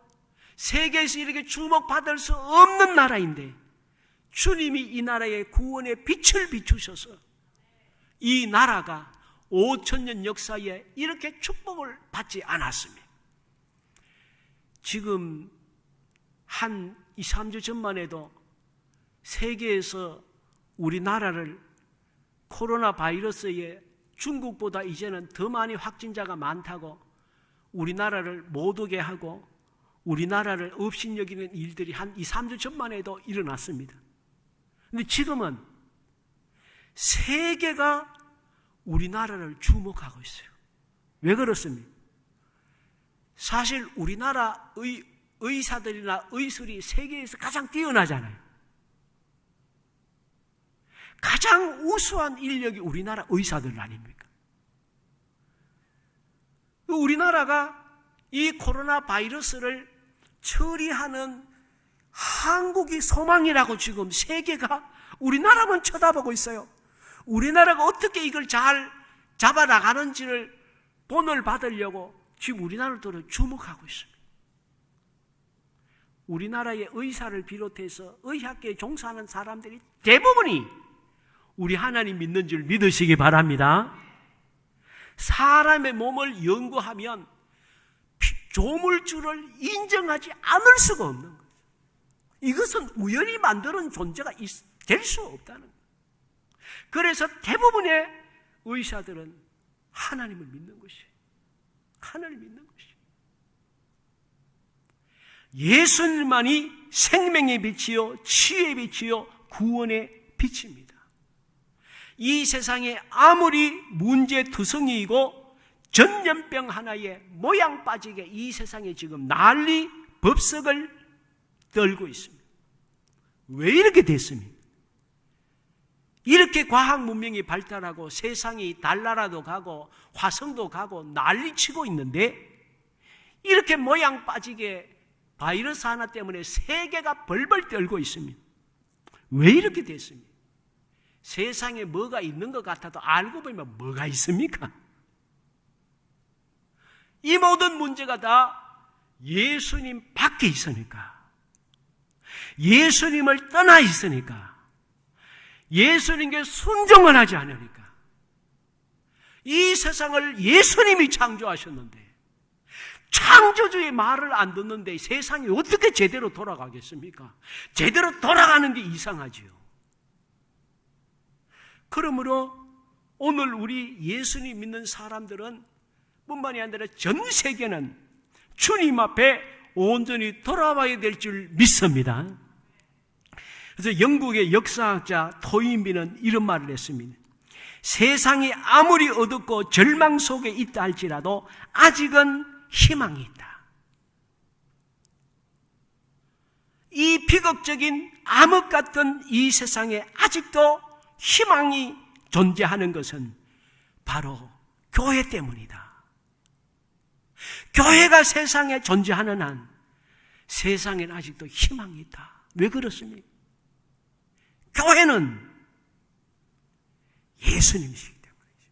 세계에서 이렇게 주목받을 수 없는 나라인데 주님이 이 나라에 구원의 빛을 비추셔서 이 나라가 5,000년 역사에 이렇게 축복을 받지 않았습니다. 지금 한 2, 3주 전만 해도 세계에서 우리나라를 코로나 바이러스에 중국보다 이제는 더 많이 확진자가 많다고 우리나라를 못 오게 하고 우리나라를 업신여기는 일들이 한 2, 3주 전만 해도 일어났습니다. 그런데 지금은 세계가 우리나라를 주목하고 있어요. 왜 그렇습니까? 사실 우리나라의 의사들이나 의술이 세계에서 가장 뛰어나잖아요. 가장 우수한 인력이 우리나라 의사들 아닙니까? 우리나라가 이 코로나 바이러스를 처리하는 한국이 소망이라고 지금 세계가 우리나라만 쳐다보고 있어요. 우리나라가 어떻게 이걸 잘 잡아나가는지를 본을 받으려고 지금 우리나라를 주목하고 있습니다. 우리나라의 의사를 비롯해서 의학계에 종사하는 사람들이 대부분이 우리 하나님 믿는 줄 믿으시기 바랍니다. 사람의 몸을 연구하면 조물주를 인정하지 않을 수가 없는 거예요. 이것은 우연히 만드는 존재가 될 수 없다는 거예요. 그래서 대부분의 의사들은 하나님을 믿는 것이에요. 하나님을 믿는 것이에요. 예수님만이 생명의 빛이요 치유의 빛이요 구원의 빛입니다. 이 세상에 아무리 문제투성이이고 전염병 하나에 모양 빠지게 이 세상에 지금 난리 법석을 떨고 있습니다. 왜 이렇게 됐습니까? 이렇게 과학 문명이 발달하고 세상이 달나라도 가고 화성도 가고 난리치고 있는데 이렇게 모양 빠지게 바이러스 하나 때문에 세계가 벌벌 떨고 있습니다. 왜 이렇게 됐습니까? 세상에 뭐가 있는 것 같아도 알고 보면 뭐가 있습니까? 이 모든 문제가 다 예수님 밖에 있으니까, 예수님을 떠나 있으니까, 예수님께 순종을 하지 않으니까. 이 세상을 예수님이 창조하셨는데 창조주의 말을 안 듣는데 세상이 어떻게 제대로 돌아가겠습니까? 제대로 돌아가는 게 이상하지요. 그러므로 오늘 우리 예수님 믿는 사람들은 뿐만이 아니라 전 세계는 주님 앞에 온전히 돌아와야 될 줄 믿습니다. 그래서 영국의 역사학자 토인비는 이런 말을 했습니다. 세상이 아무리 어둡고 절망 속에 있다 할지라도 아직은 희망이 있다. 이 비극적인 암흑 같은 이 세상에 아직도 희망이 존재하는 것은 바로 교회 때문이다. 교회가 세상에 존재하는 한 세상에는 아직도 희망이 있다. 왜 그렇습니까? 교회는 예수님이시기 때문이죠.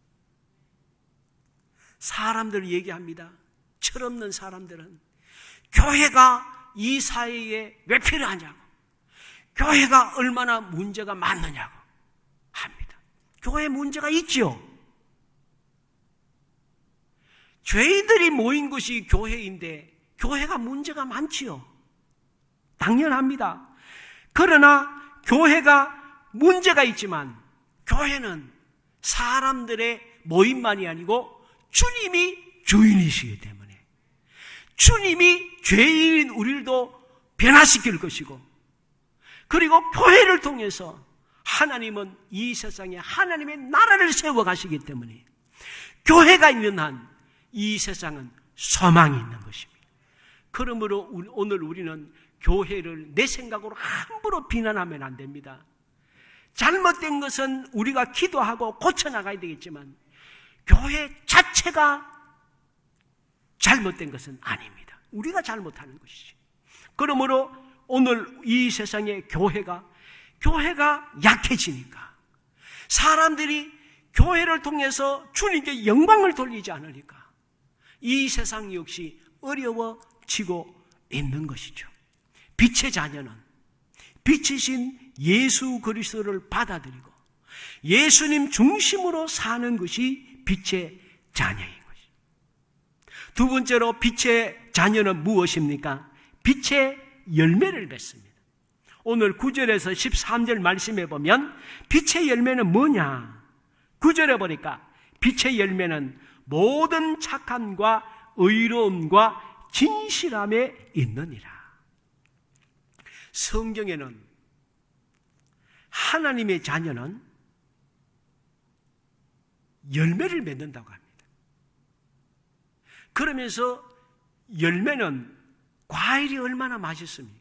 사람들 얘기합니다. 철없는 사람들은 교회가 이 사회에 왜 필요하냐고, 교회가 얼마나 문제가 많느냐고 합니다. 교회 문제가 있지요. 죄인들이 모인 곳이 교회인데 교회가 문제가 많지요. 당연합니다. 그러나 교회가 문제가 있지만 교회는 사람들의 모임만이 아니고 주님이 주인이시기 때문에 주님이 죄인인 우리도 변화시킬 것이고, 그리고 교회를 통해서 하나님은 이 세상에 하나님의 나라를 세워가시기 때문에 교회가 있는 한 이 세상은 소망이 있는 것입니다. 그러므로 오늘 우리는 교회를 내 생각으로 함부로 비난하면 안 됩니다. 잘못된 것은 우리가 기도하고 고쳐나가야 되겠지만 교회 자체가 잘못된 것은 아닙니다. 우리가 잘못하는 것이지. 그러므로 오늘 이 세상의 교회가 약해지니까, 사람들이 교회를 통해서 주님께 영광을 돌리지 않으니까 이 세상 역시 어려워지고 있는 것이죠. 빛의 자녀는 빛이신 예수 그리스도를 받아들이고 예수님 중심으로 사는 것이 빛의 자녀인 것입니다. 두 번째로 빛의 자녀는 무엇입니까? 빛의 열매를 맺습니다. 오늘 9절에서 13절 말씀해 보면 빛의 열매는 뭐냐? 9절에 보니까 빛의 열매는 모든 착함과 의로움과 진실함에 있느니라. 성경에는 하나님의 자녀는 열매를 맺는다고 합니다. 그러면서 열매는 과일이 얼마나 맛있습니까?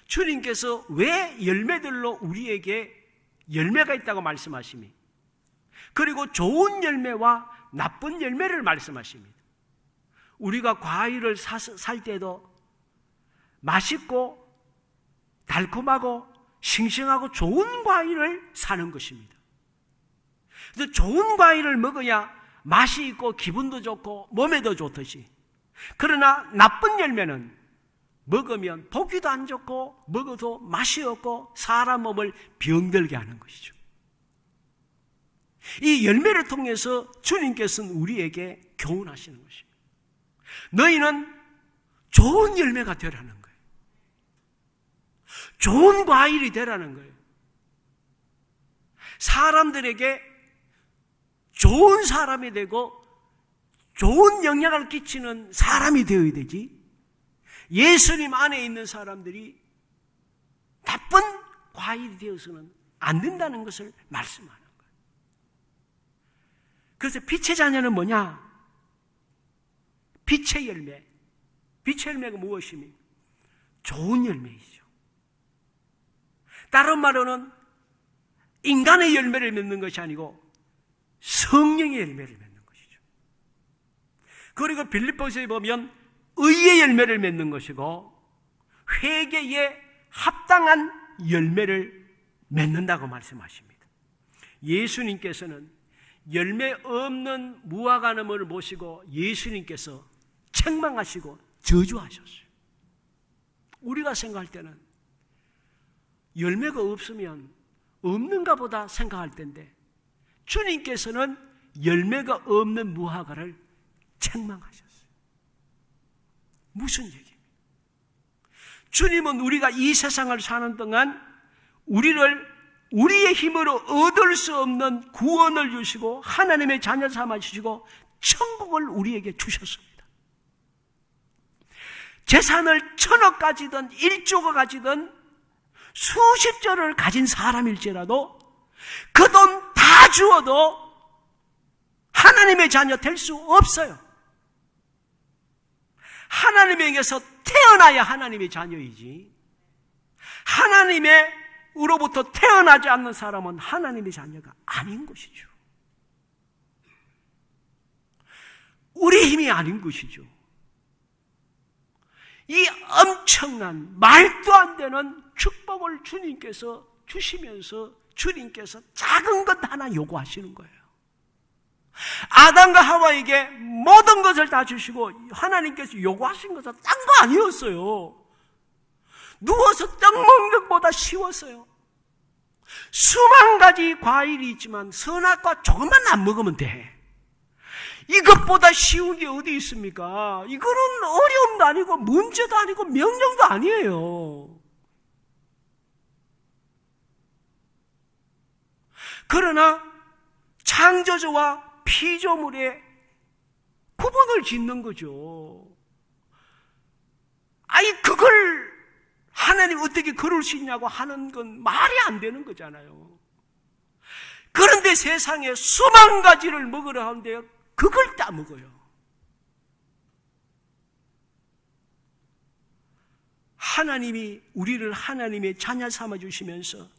주님께서 왜 열매들로 우리에게 열매가 있다고 말씀하십니까? 그리고 좋은 열매와 나쁜 열매를 말씀하십니다. 우리가 과일을 살 때도 맛있고 달콤하고 싱싱하고 좋은 과일을 사는 것입니다. 그래서 좋은 과일을 먹어야 맛이 있고 기분도 좋고 몸에도 좋듯이, 그러나 나쁜 열매는 먹으면 보기도 안 좋고 먹어도 맛이 없고 사람 몸을 병들게 하는 것이죠. 이 열매를 통해서 주님께서는 우리에게 교훈하시는 것입니다. 너희는 좋은 열매가 되라는 거예요. 좋은 과일이 되라는 거예요. 사람들에게 좋은 사람이 되고 좋은 영향을 끼치는 사람이 되어야 되지, 예수님 안에 있는 사람들이 나쁜 과일이 되어서는 안 된다는 것을 말씀하는 거예요. 그래서 빛의 자녀는 뭐냐? 빛의 열매. 빛의 열매가 무엇입니까? 좋은 열매이죠. 다른 말로는 인간의 열매를 맺는 것이 아니고 성령의 열매를 맺는 것이죠. 그리고 빌립보서에 보면 의의 열매를 맺는 것이고 회개에 합당한 열매를 맺는다고 말씀하십니다. 예수님께서는 열매 없는 무화과나무를 보시고 예수님께서 책망하시고 저주하셨어요. 우리가 생각할 때는 열매가 없으면 없는가 보다 생각할 텐데, 주님께서는 열매가 없는 무화과를 책망하셨어요. 무슨 얘기입니까? 주님은 우리가 이 세상을 사는 동안 우리의 힘으로 얻을 수 없는 구원을 주시고 하나님의 자녀 삼아 주시고 천국을 우리에게 주셨습니다. 재산을 1,000억 가지든 1조가 가지든 수십조를 가진 사람일지라도 그 돈 다 주어도 하나님의 자녀 될 수 없어요. 하나님에게서 태어나야 하나님의 자녀이지, 하나님으로부터 태어나지 않는 사람은 하나님의 자녀가 아닌 것이죠. 우리 힘이 아닌 것이죠. 이 엄청난 말도 안 되는 축복을 주님께서 주시면서 주님께서 작은 것 하나 요구하시는 거예요. 아담과 하와에게 모든 것을 다 주시고 하나님께서 요구하신 것은 딴 거 아니었어요. 누워서 떡 먹는 것보다 쉬웠어요. 수만 가지 과일이 있지만 선악과 조금만 안 먹으면 돼. 이것보다 쉬운 게 어디 있습니까? 이거는 어려움도 아니고 문제도 아니고 명령도 아니에요. 그러나 창조주와 피조물의 구분을 짓는 거죠. 아니 그걸 하나님 어떻게 그럴 수 있냐고 하는 건 말이 안 되는 거잖아요. 그런데 세상에 수만 가지를 먹으려 하는데 그걸 따먹어요. 하나님이 우리를 하나님의 자녀 삼아 주시면서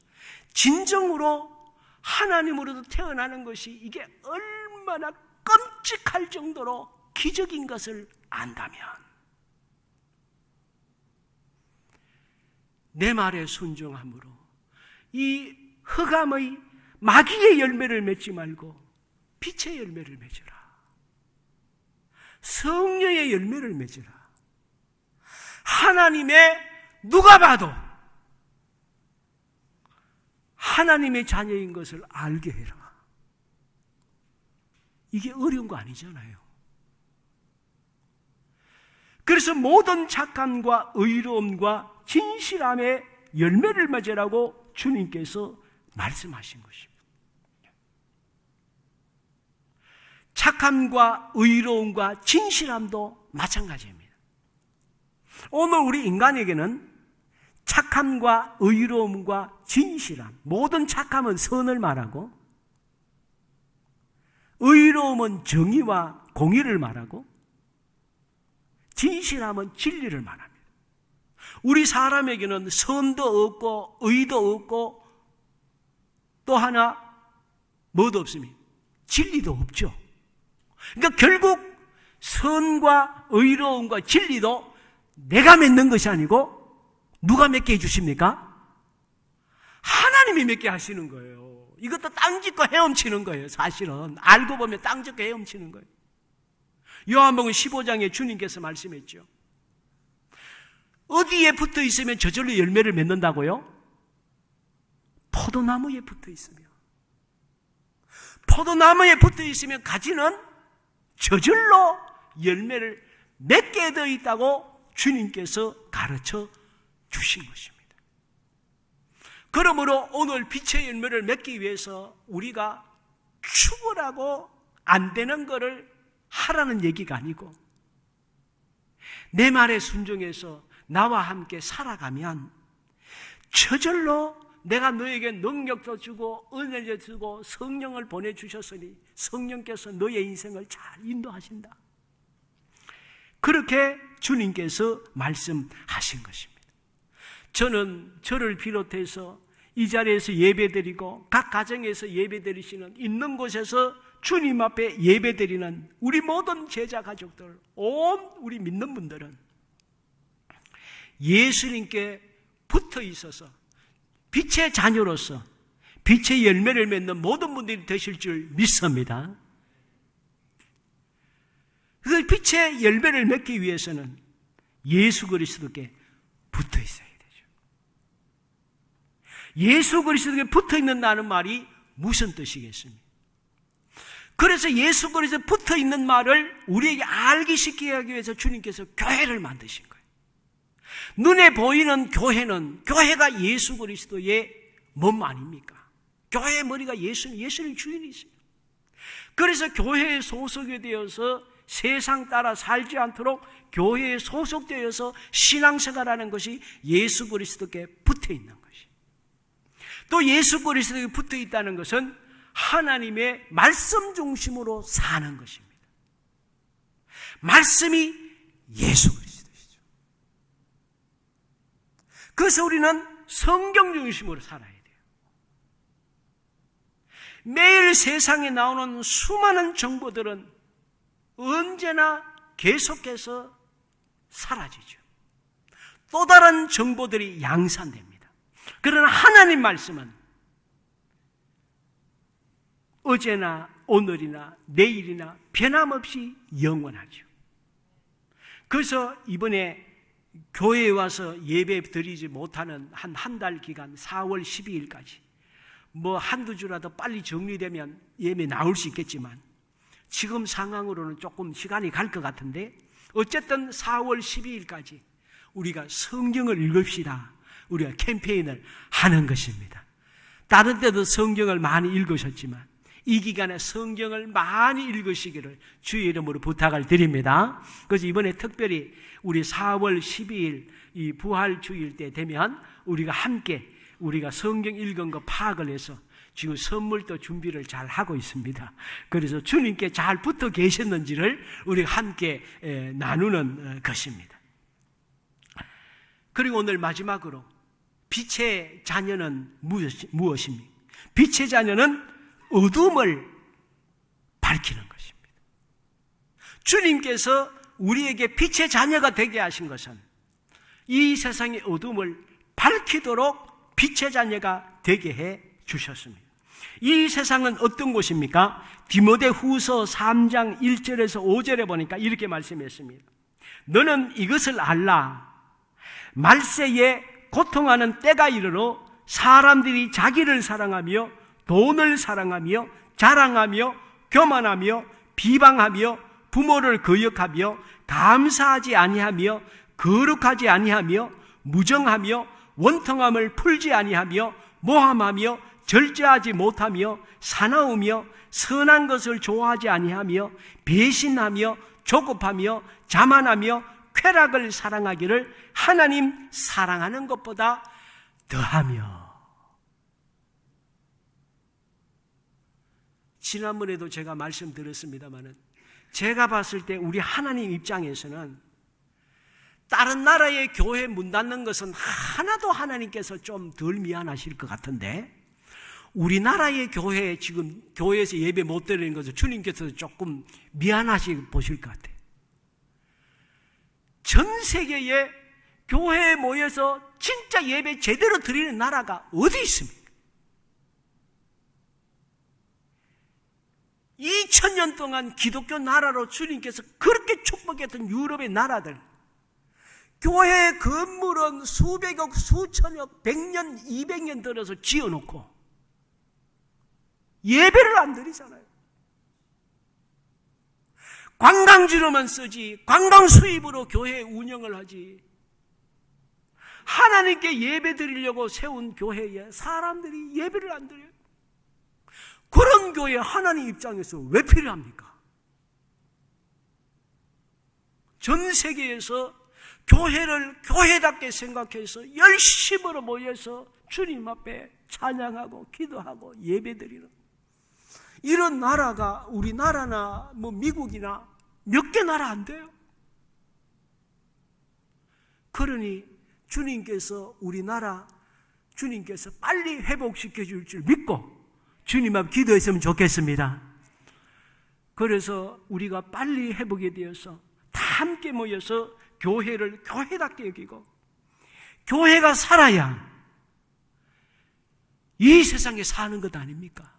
진정으로 하나님으로도 태어나는 것이 이게 얼마나 끔찍할 정도로 기적인 것을 안다면 내 말에 순종함으로 이 흑암의 마귀의 열매를 맺지 말고 빛의 열매를 맺으라. 성령의 열매를 맺으라. 하나님의 누가 봐도 하나님의 자녀인 것을 알게 해라. 이게 어려운 거 아니잖아요. 그래서 모든 착함과 의로움과 진실함의 열매를 맺으라고 주님께서 말씀하신 것입니다. 착함과 의로움과 진실함도 마찬가지입니다. 오늘 우리 인간에게는 착함과 의로움과 진실함, 모든 착함은 선을 말하고 의로움은 정의와 공의를 말하고 진실함은 진리를 말합니다. 우리 사람에게는 선도 없고 의도 없고 또 하나 뭐도 없습니다. 진리도 없죠. 그러니까 결국 선과 의로움과 진리도 내가 맺는 것이 아니고 누가 맺게 해주십니까? 하나님이 맺게 하시는 거예요. 이것도 땅 짓고 헤엄치는 거예요. 사실은 알고 보면 땅 짓고 헤엄치는 거예요. 요한복음 15장에 주님께서 말씀했죠. 어디에 붙어 있으면 저절로 열매를 맺는다고요? 포도나무에 붙어 있으면. 포도나무에 붙어 있으면 가지는 저절로 열매를 맺게 되어 있다고 주님께서 가르쳐 주신 것입니다. 그러므로 오늘 빛의 열매를 맺기 위해서 우리가 죽으라고 안 되는 것을 하라는 얘기가 아니고 내 말에 순종해서 나와 함께 살아가면 저절로 내가 너에게 능력도 주고 은혜를 주고 성령을 보내주셨으니 성령께서 너의 인생을 잘 인도하신다. 그렇게 주님께서 말씀하신 것입니다. 저는 저를 비롯해서 이 자리에서 예배드리고 각 가정에서 예배드리시는 있는 곳에서 주님 앞에 예배드리는 우리 모든 제자 가족들, 온 우리 믿는 분들은 예수님께 붙어 있어서 빛의 자녀로서 빛의 열매를 맺는 모든 분들이 되실 줄 믿습니다. 그 빛의 열매를 맺기 위해서는 예수 그리스도께 붙어 있어야 되죠. 예수 그리스도께 붙어 있는다는 말이 무슨 뜻이겠습니까? 그래서 예수 그리스도에 붙어 있는 말을 우리에게 알기 쉽게 하기 위해서 주님께서 교회를 만드신 거예요. 눈에 보이는 교회가 예수 그리스도의 몸 아닙니까? 교회의 머리가 예수님 주인이세요. 그래서 교회에 소속이 되어서 세상 따라 살지 않도록 교회에 소속되어서 신앙생활하는 것이 예수 그리스도께 붙어 있는 것이. 또 예수 그리스도에 붙어 있다는 것은 하나님의 말씀 중심으로 사는 것입니다. 말씀이 예수 그리스도시죠. 그래서 우리는 성경 중심으로 살아야 돼요. 매일 세상에 나오는 수많은 정보들은 언제나 계속해서 사라지죠. 또 다른 정보들이 양산됩니다. 그러나 하나님 말씀은 어제나 오늘이나 내일이나 변함없이 영원하죠. 그래서 이번에 교회에 와서 예배 드리지 못하는 한 달 기간 4월 12일까지 뭐 한두 주라도 빨리 정리되면 예배 나올 수 있겠지만 지금 상황으로는 조금 시간이 갈 것 같은데 어쨌든 4월 12일까지 우리가 성경을 읽읍시다. 우리가 캠페인을 하는 것입니다. 다른 때도 성경을 많이 읽으셨지만 이 기간에 성경을 많이 읽으시기를 주의 이름으로 부탁을 드립니다. 그래서 이번에 특별히 우리 4월 12일 이 부활주일 때 되면 우리가 함께 우리가 성경 읽은 거 파악을 해서 지금 선물도 준비를 잘 하고 있습니다. 그래서 주님께 잘 붙어 계셨는지를 우리가 함께 나누는 것입니다. 그리고 오늘 마지막으로 빛의 자녀는 무엇입니까? 빛의 자녀는 어둠을 밝히는 것입니다. 주님께서 우리에게 빛의 자녀가 되게 하신 것은 이 세상의 어둠을 밝히도록 빛의 자녀가 되게 해 주셨습니다. 이 세상은 어떤 곳입니까? 디모데후서 3장 1절에서 5절에 보니까 이렇게 말씀했습니다. 너는 이것을 알라. 말세에 고통하는 때가 이르러 사람들이 자기를 사랑하며 돈을 사랑하며 자랑하며 교만하며 비방하며 부모를 거역하며 감사하지 아니하며 거룩하지 아니하며 무정하며 원통함을 풀지 아니하며 모함하며 절제하지 못하며 사나우며 선한 것을 좋아하지 아니하며 배신하며 조급하며 자만하며 쾌락을 사랑하기를 하나님 사랑하는 것보다 더하며. 지난번에도 제가 말씀드렸습니다마는 제가 봤을 때 우리 하나님 입장에서는 다른 나라의 교회 문 닫는 것은 하나도 하나님께서 좀 덜 미안하실 것 같은데, 우리나라의 교회 지금 교회에서 예배 못 드리는 것을 주님께서 조금 미안하시 보실 것 같아요. 전 세계에 교회에 모여서 진짜 예배 제대로 드리는 나라가 어디 있습니까? 2000년 동안 기독교 나라로 주님께서 그렇게 축복했던 유럽의 나라들, 교회 건물은 수백억, 수천억, 100년, 200년 들어서 지어놓고 예배를 안 드리잖아요. 관광지로만 쓰지, 관광 수입으로 교회 운영을 하지. 하나님께 예배 드리려고 세운 교회에 사람들이 예배를 안 드려요. 그런 교회 하나님 입장에서 왜 필요합니까? 전 세계에서 교회를 교회답게 생각해서 열심으로 모여서 주님 앞에 찬양하고 기도하고 예배드리는 이런 나라가 우리나라나 미국이나 몇 개 나라 안 돼요. 그러니 주님께서 우리나라 주님께서 빨리 회복시켜 줄 줄 믿고 주님 앞 기도했으면 좋겠습니다. 그래서 우리가 빨리 회복이 되어서 다 함께 모여서 교회를 교회답게 여기고, 교회가 살아야 이 세상에 사는 것 아닙니까?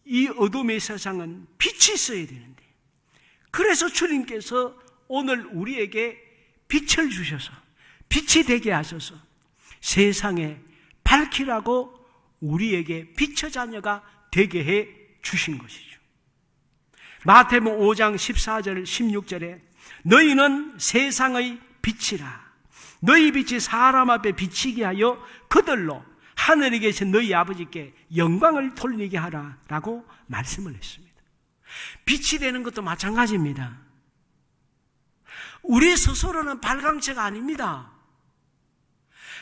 이 어둠의 세상은 빛이 있어야 되는데, 그래서 주님께서 오늘 우리에게 빛을 주셔서 빛이 되게 하셔서 세상에 밝히라고 우리에게 빛의 자녀가 되게 해 주신 것이죠. 마태복음 5장 14절 16절에 너희는 세상의 빛이라. 너희 빛이 사람 앞에 비치게 하여 그들로 하늘에 계신 너희 아버지께 영광을 돌리게 하라 라고 말씀을 했습니다. 빛이 되는 것도 마찬가지입니다. 우리 스스로는 발광체가 아닙니다.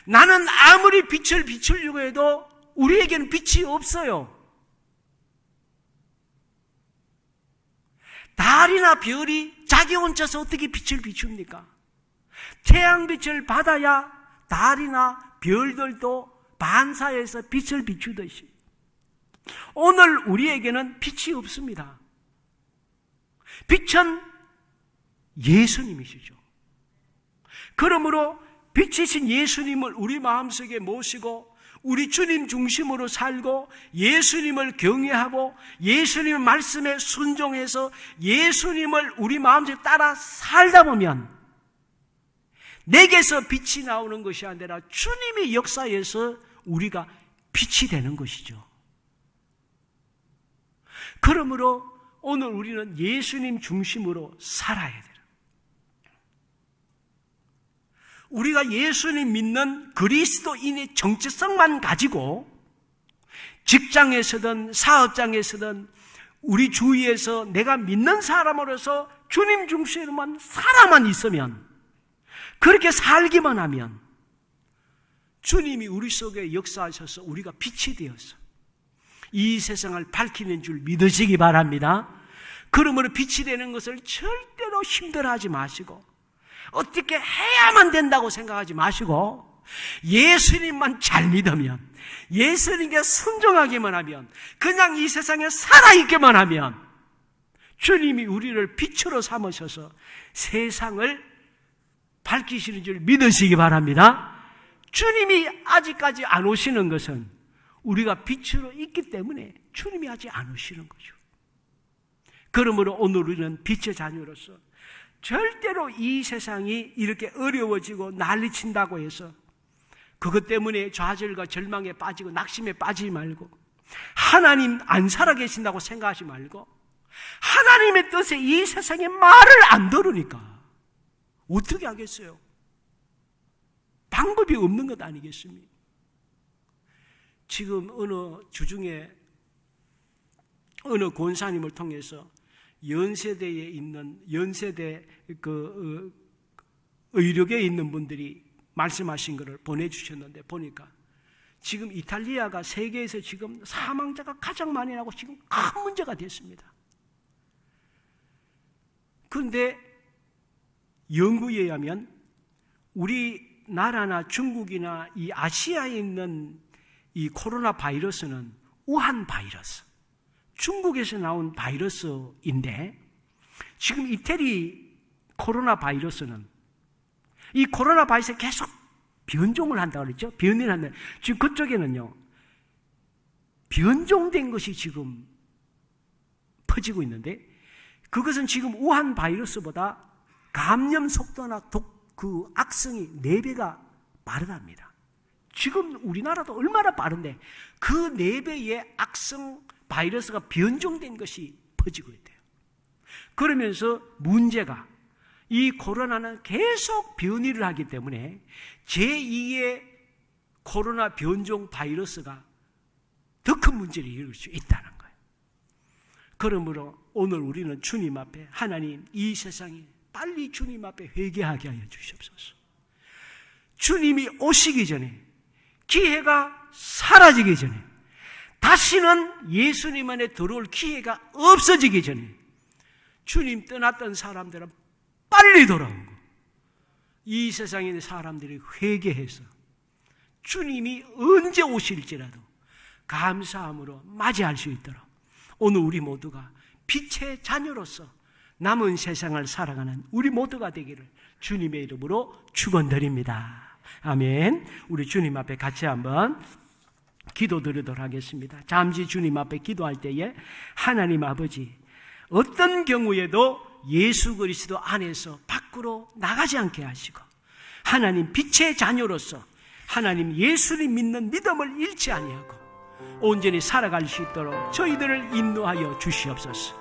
나는 아무리 빛을 비추려고 해도 우리에게는 빛이 없어요. 달이나 별이 자기 혼자서 어떻게 빛을 비춥니까? 태양빛을 받아야 달이나 별들도 반사해서 빛을 비추듯이 오늘 우리에게는 빛이 없습니다. 빛은 예수님이시죠. 그러므로 빛이신 예수님을 우리 마음속에 모시고 우리 주님 중심으로 살고 예수님을 경외하고 예수님의 말씀에 순종해서 예수님을 우리 마음속에 따라 살다 보면 내게서 빛이 나오는 것이 아니라 주님의 역사에서 우리가 빛이 되는 것이죠. 그러므로 오늘 우리는 예수님 중심으로 살아야 돼요. 우리가 예수님 믿는 그리스도인의 정체성만 가지고 직장에서든 사업장에서든 우리 주위에서 내가 믿는 사람으로서 주님 중심으로만 살아만 있으면, 그렇게 살기만 하면 주님이 우리 속에 역사하셔서 우리가 빛이 되어서 이 세상을 밝히는 줄 믿으시기 바랍니다. 그러므로 빛이 되는 것을 절대로 힘들어하지 마시고 어떻게 해야만 된다고 생각하지 마시고 예수님만 잘 믿으면, 예수님께 순종하기만 하면, 그냥 이 세상에 살아있기만 하면 주님이 우리를 빛으로 삼으셔서 세상을 밝히시는 줄 믿으시기 바랍니다. 주님이 아직까지 안 오시는 것은 우리가 빛으로 있기 때문에 주님이 아직 안 오시는 거죠. 그러므로 오늘 우리는 빛의 자녀로서 절대로 이 세상이 이렇게 어려워지고 난리친다고 해서 그것 때문에 좌절과 절망에 빠지고 낙심에 빠지지 말고, 하나님 안 살아계신다고 생각하지 말고, 하나님의 뜻에 이 세상에 말을 안 들으니까 어떻게 하겠어요? 방법이 없는 것 아니겠습니까? 지금 어느 주중에 어느 권사님을 통해서 연세대에 있는 연세대 의료계에 있는 분들이 말씀하신 것을 보내주셨는데 보니까 지금 이탈리아가 세계에서 지금 사망자가 가장 많이 나고 지금 큰 문제가 됐습니다. 그런데 연구에 의하면 우리나라나 중국이나 이 아시아에 있는 이 코로나 바이러스는 우한 바이러스, 중국에서 나온 바이러스인데, 지금 이태리 코로나 바이러스는 이 코로나 바이러스에 계속 변종을 한다고 그랬죠? 변이를 한다. 지금 그쪽에는요, 변종된 것이 지금 퍼지고 있는데, 그것은 지금 우한 바이러스보다 감염 속도나 그 악성이 4배가 빠르답니다. 지금 우리나라도 얼마나 빠른데 그 4배의 악성 바이러스가 변종된 것이 퍼지고 있대요. 그러면서 문제가, 이 코로나는 계속 변이를 하기 때문에 제2의 코로나 변종 바이러스가 더 큰 문제를 일으킬 수 있다는 거예요. 그러므로 오늘 우리는 주님 앞에, 하나님, 이 세상에 빨리 주님 앞에 회개하게 하여 주시옵소서. 주님이 오시기 전에, 기회가 사라지기 전에, 다시는 예수님 안에 들어올 기회가 없어지기 전에 주님 떠났던 사람들은 빨리 돌아오고, 이 세상에 있는 사람들이 회개해서 주님이 언제 오실지라도 감사함으로 맞이할 수 있도록 오늘 우리 모두가 빛의 자녀로서 남은 세상을 살아가는 우리 모두가 되기를 주님의 이름으로 축원드립니다. 아멘. 우리 주님 앞에 같이 한번 기도드리도록 하겠습니다. 잠시 주님 앞에 기도할 때에 하나님 아버지, 어떤 경우에도 예수 그리스도 안에서 밖으로 나가지 않게 하시고, 하나님 빛의 자녀로서 하나님 예수를 믿는 믿음을 잃지 아니하고 온전히 살아갈 수 있도록 저희들을 인도하여 주시옵소서.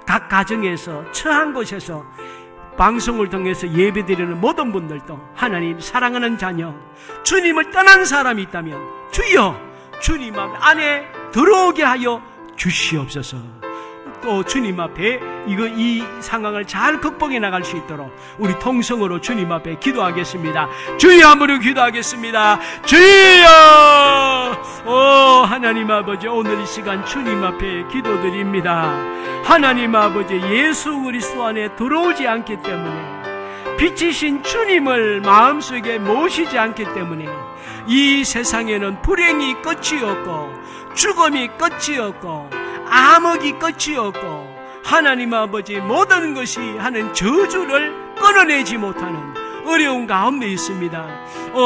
각 가정에서, 처한 곳에서 방송을 통해서 예배드리는 모든 분들도 하나님 사랑하는 자녀, 주님을 떠난 사람이 있다면 주여 주님 안에 들어오게 하여 주시옵소서. 또 주님 앞에 이 상황을 잘 극복해 나갈 수 있도록 우리 통성으로 주님 앞에 기도하겠습니다. 주여 한번 기도하겠습니다. 주여! 하나님 아버지, 오늘 이 시간 주님 앞에 기도드립니다. 하나님 아버지, 예수 그리스도 안에 들어오지 않기 때문에, 빛이신 주님을 마음속에 모시지 않기 때문에 이 세상에는 불행이 끝이 없고 죽음이 끝이 없고 암흑이 끝이 없고, 하나님 아버지, 모든 것이 하는 저주를 끊어내지 못하는 어려운 가운데 있습니다.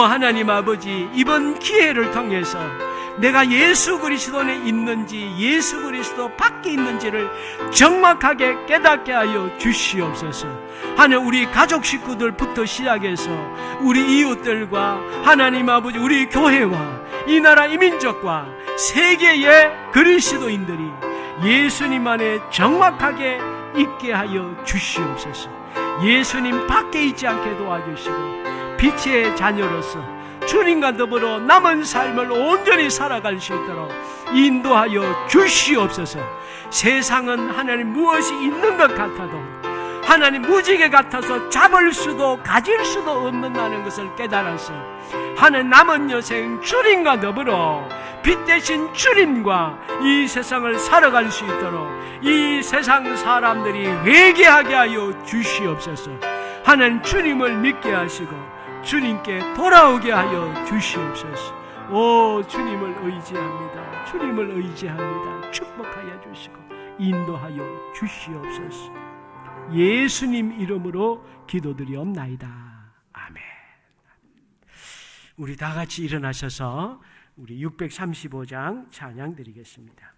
하나님 아버지, 이번 기회를 통해서 내가 예수 그리스도 안에 있는지 예수 그리스도 밖에 있는지를 정확하게 깨닫게 하여 주시옵소서. 하나님, 우리 가족 식구들부터 시작해서 우리 이웃들과 하나님 아버지, 우리 교회와 이 나라 이 민족과 세계의 그리스도인들이 예수님 안에 정확하게 있게 하여 주시옵소서. 예수님 밖에 있지 않게 도와주시고 빛의 자녀로서 주님과 더불어 남은 삶을 온전히 살아갈 수 있도록 인도하여 주시옵소서. 세상은 하나님 무엇이 있는 것 같아도 하나님 무지개 같아서 잡을 수도 가질 수도 없는다는 것을 깨달아서 하나님 남은 여생 주님과 더불어 빛 대신 주님과 이 세상을 살아갈 수 있도록 이 세상 사람들이 회개하게 하여 주시옵소서. 하나님 주님을 믿게 하시고 주님께 돌아오게 하여 주시옵소서. 주님을 의지합니다. 주님을 의지합니다. 축복하여 주시고 인도하여 주시옵소서. 예수님 이름으로 기도드리옵나이다. 아멘. 우리 다 같이 일어나셔서 우리 635장 찬양 드리겠습니다.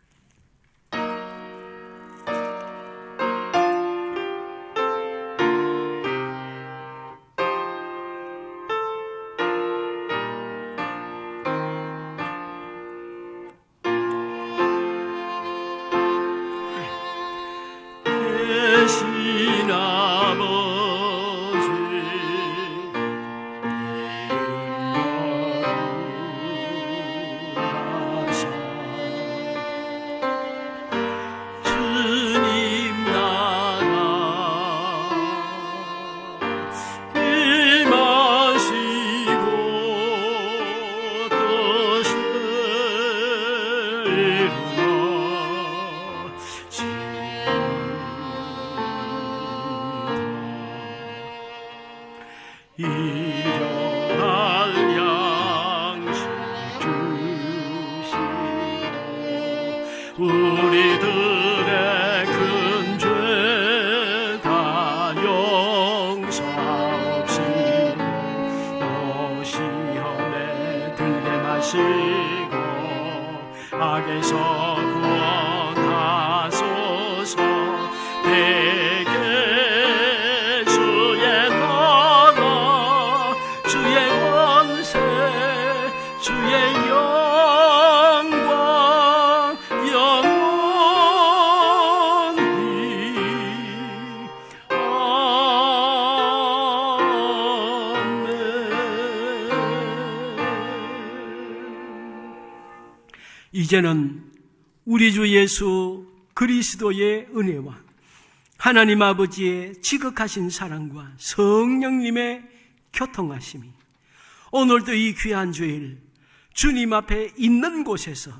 우리들의 큰 죄 다 용서하옵시고 또 시험에 들게 마시고 악에서 구원하소서. 대개 주의 나라 주의 권세 주의 영광 영원히 아멘. 이제는 우리 주 예수 그리스도의 은혜와 하나님 아버지의 지극하신 사랑과 성령님의 교통하심이 오늘도 이 귀한 주일 주님 앞에 있는 곳에서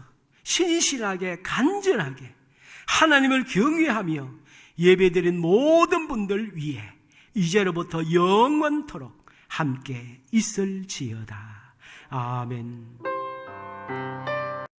신실하게 간절하게 하나님을 경외하며 예배드린 모든 분들 위해 이제로부터 영원토록 함께 있을지어다. 아멘.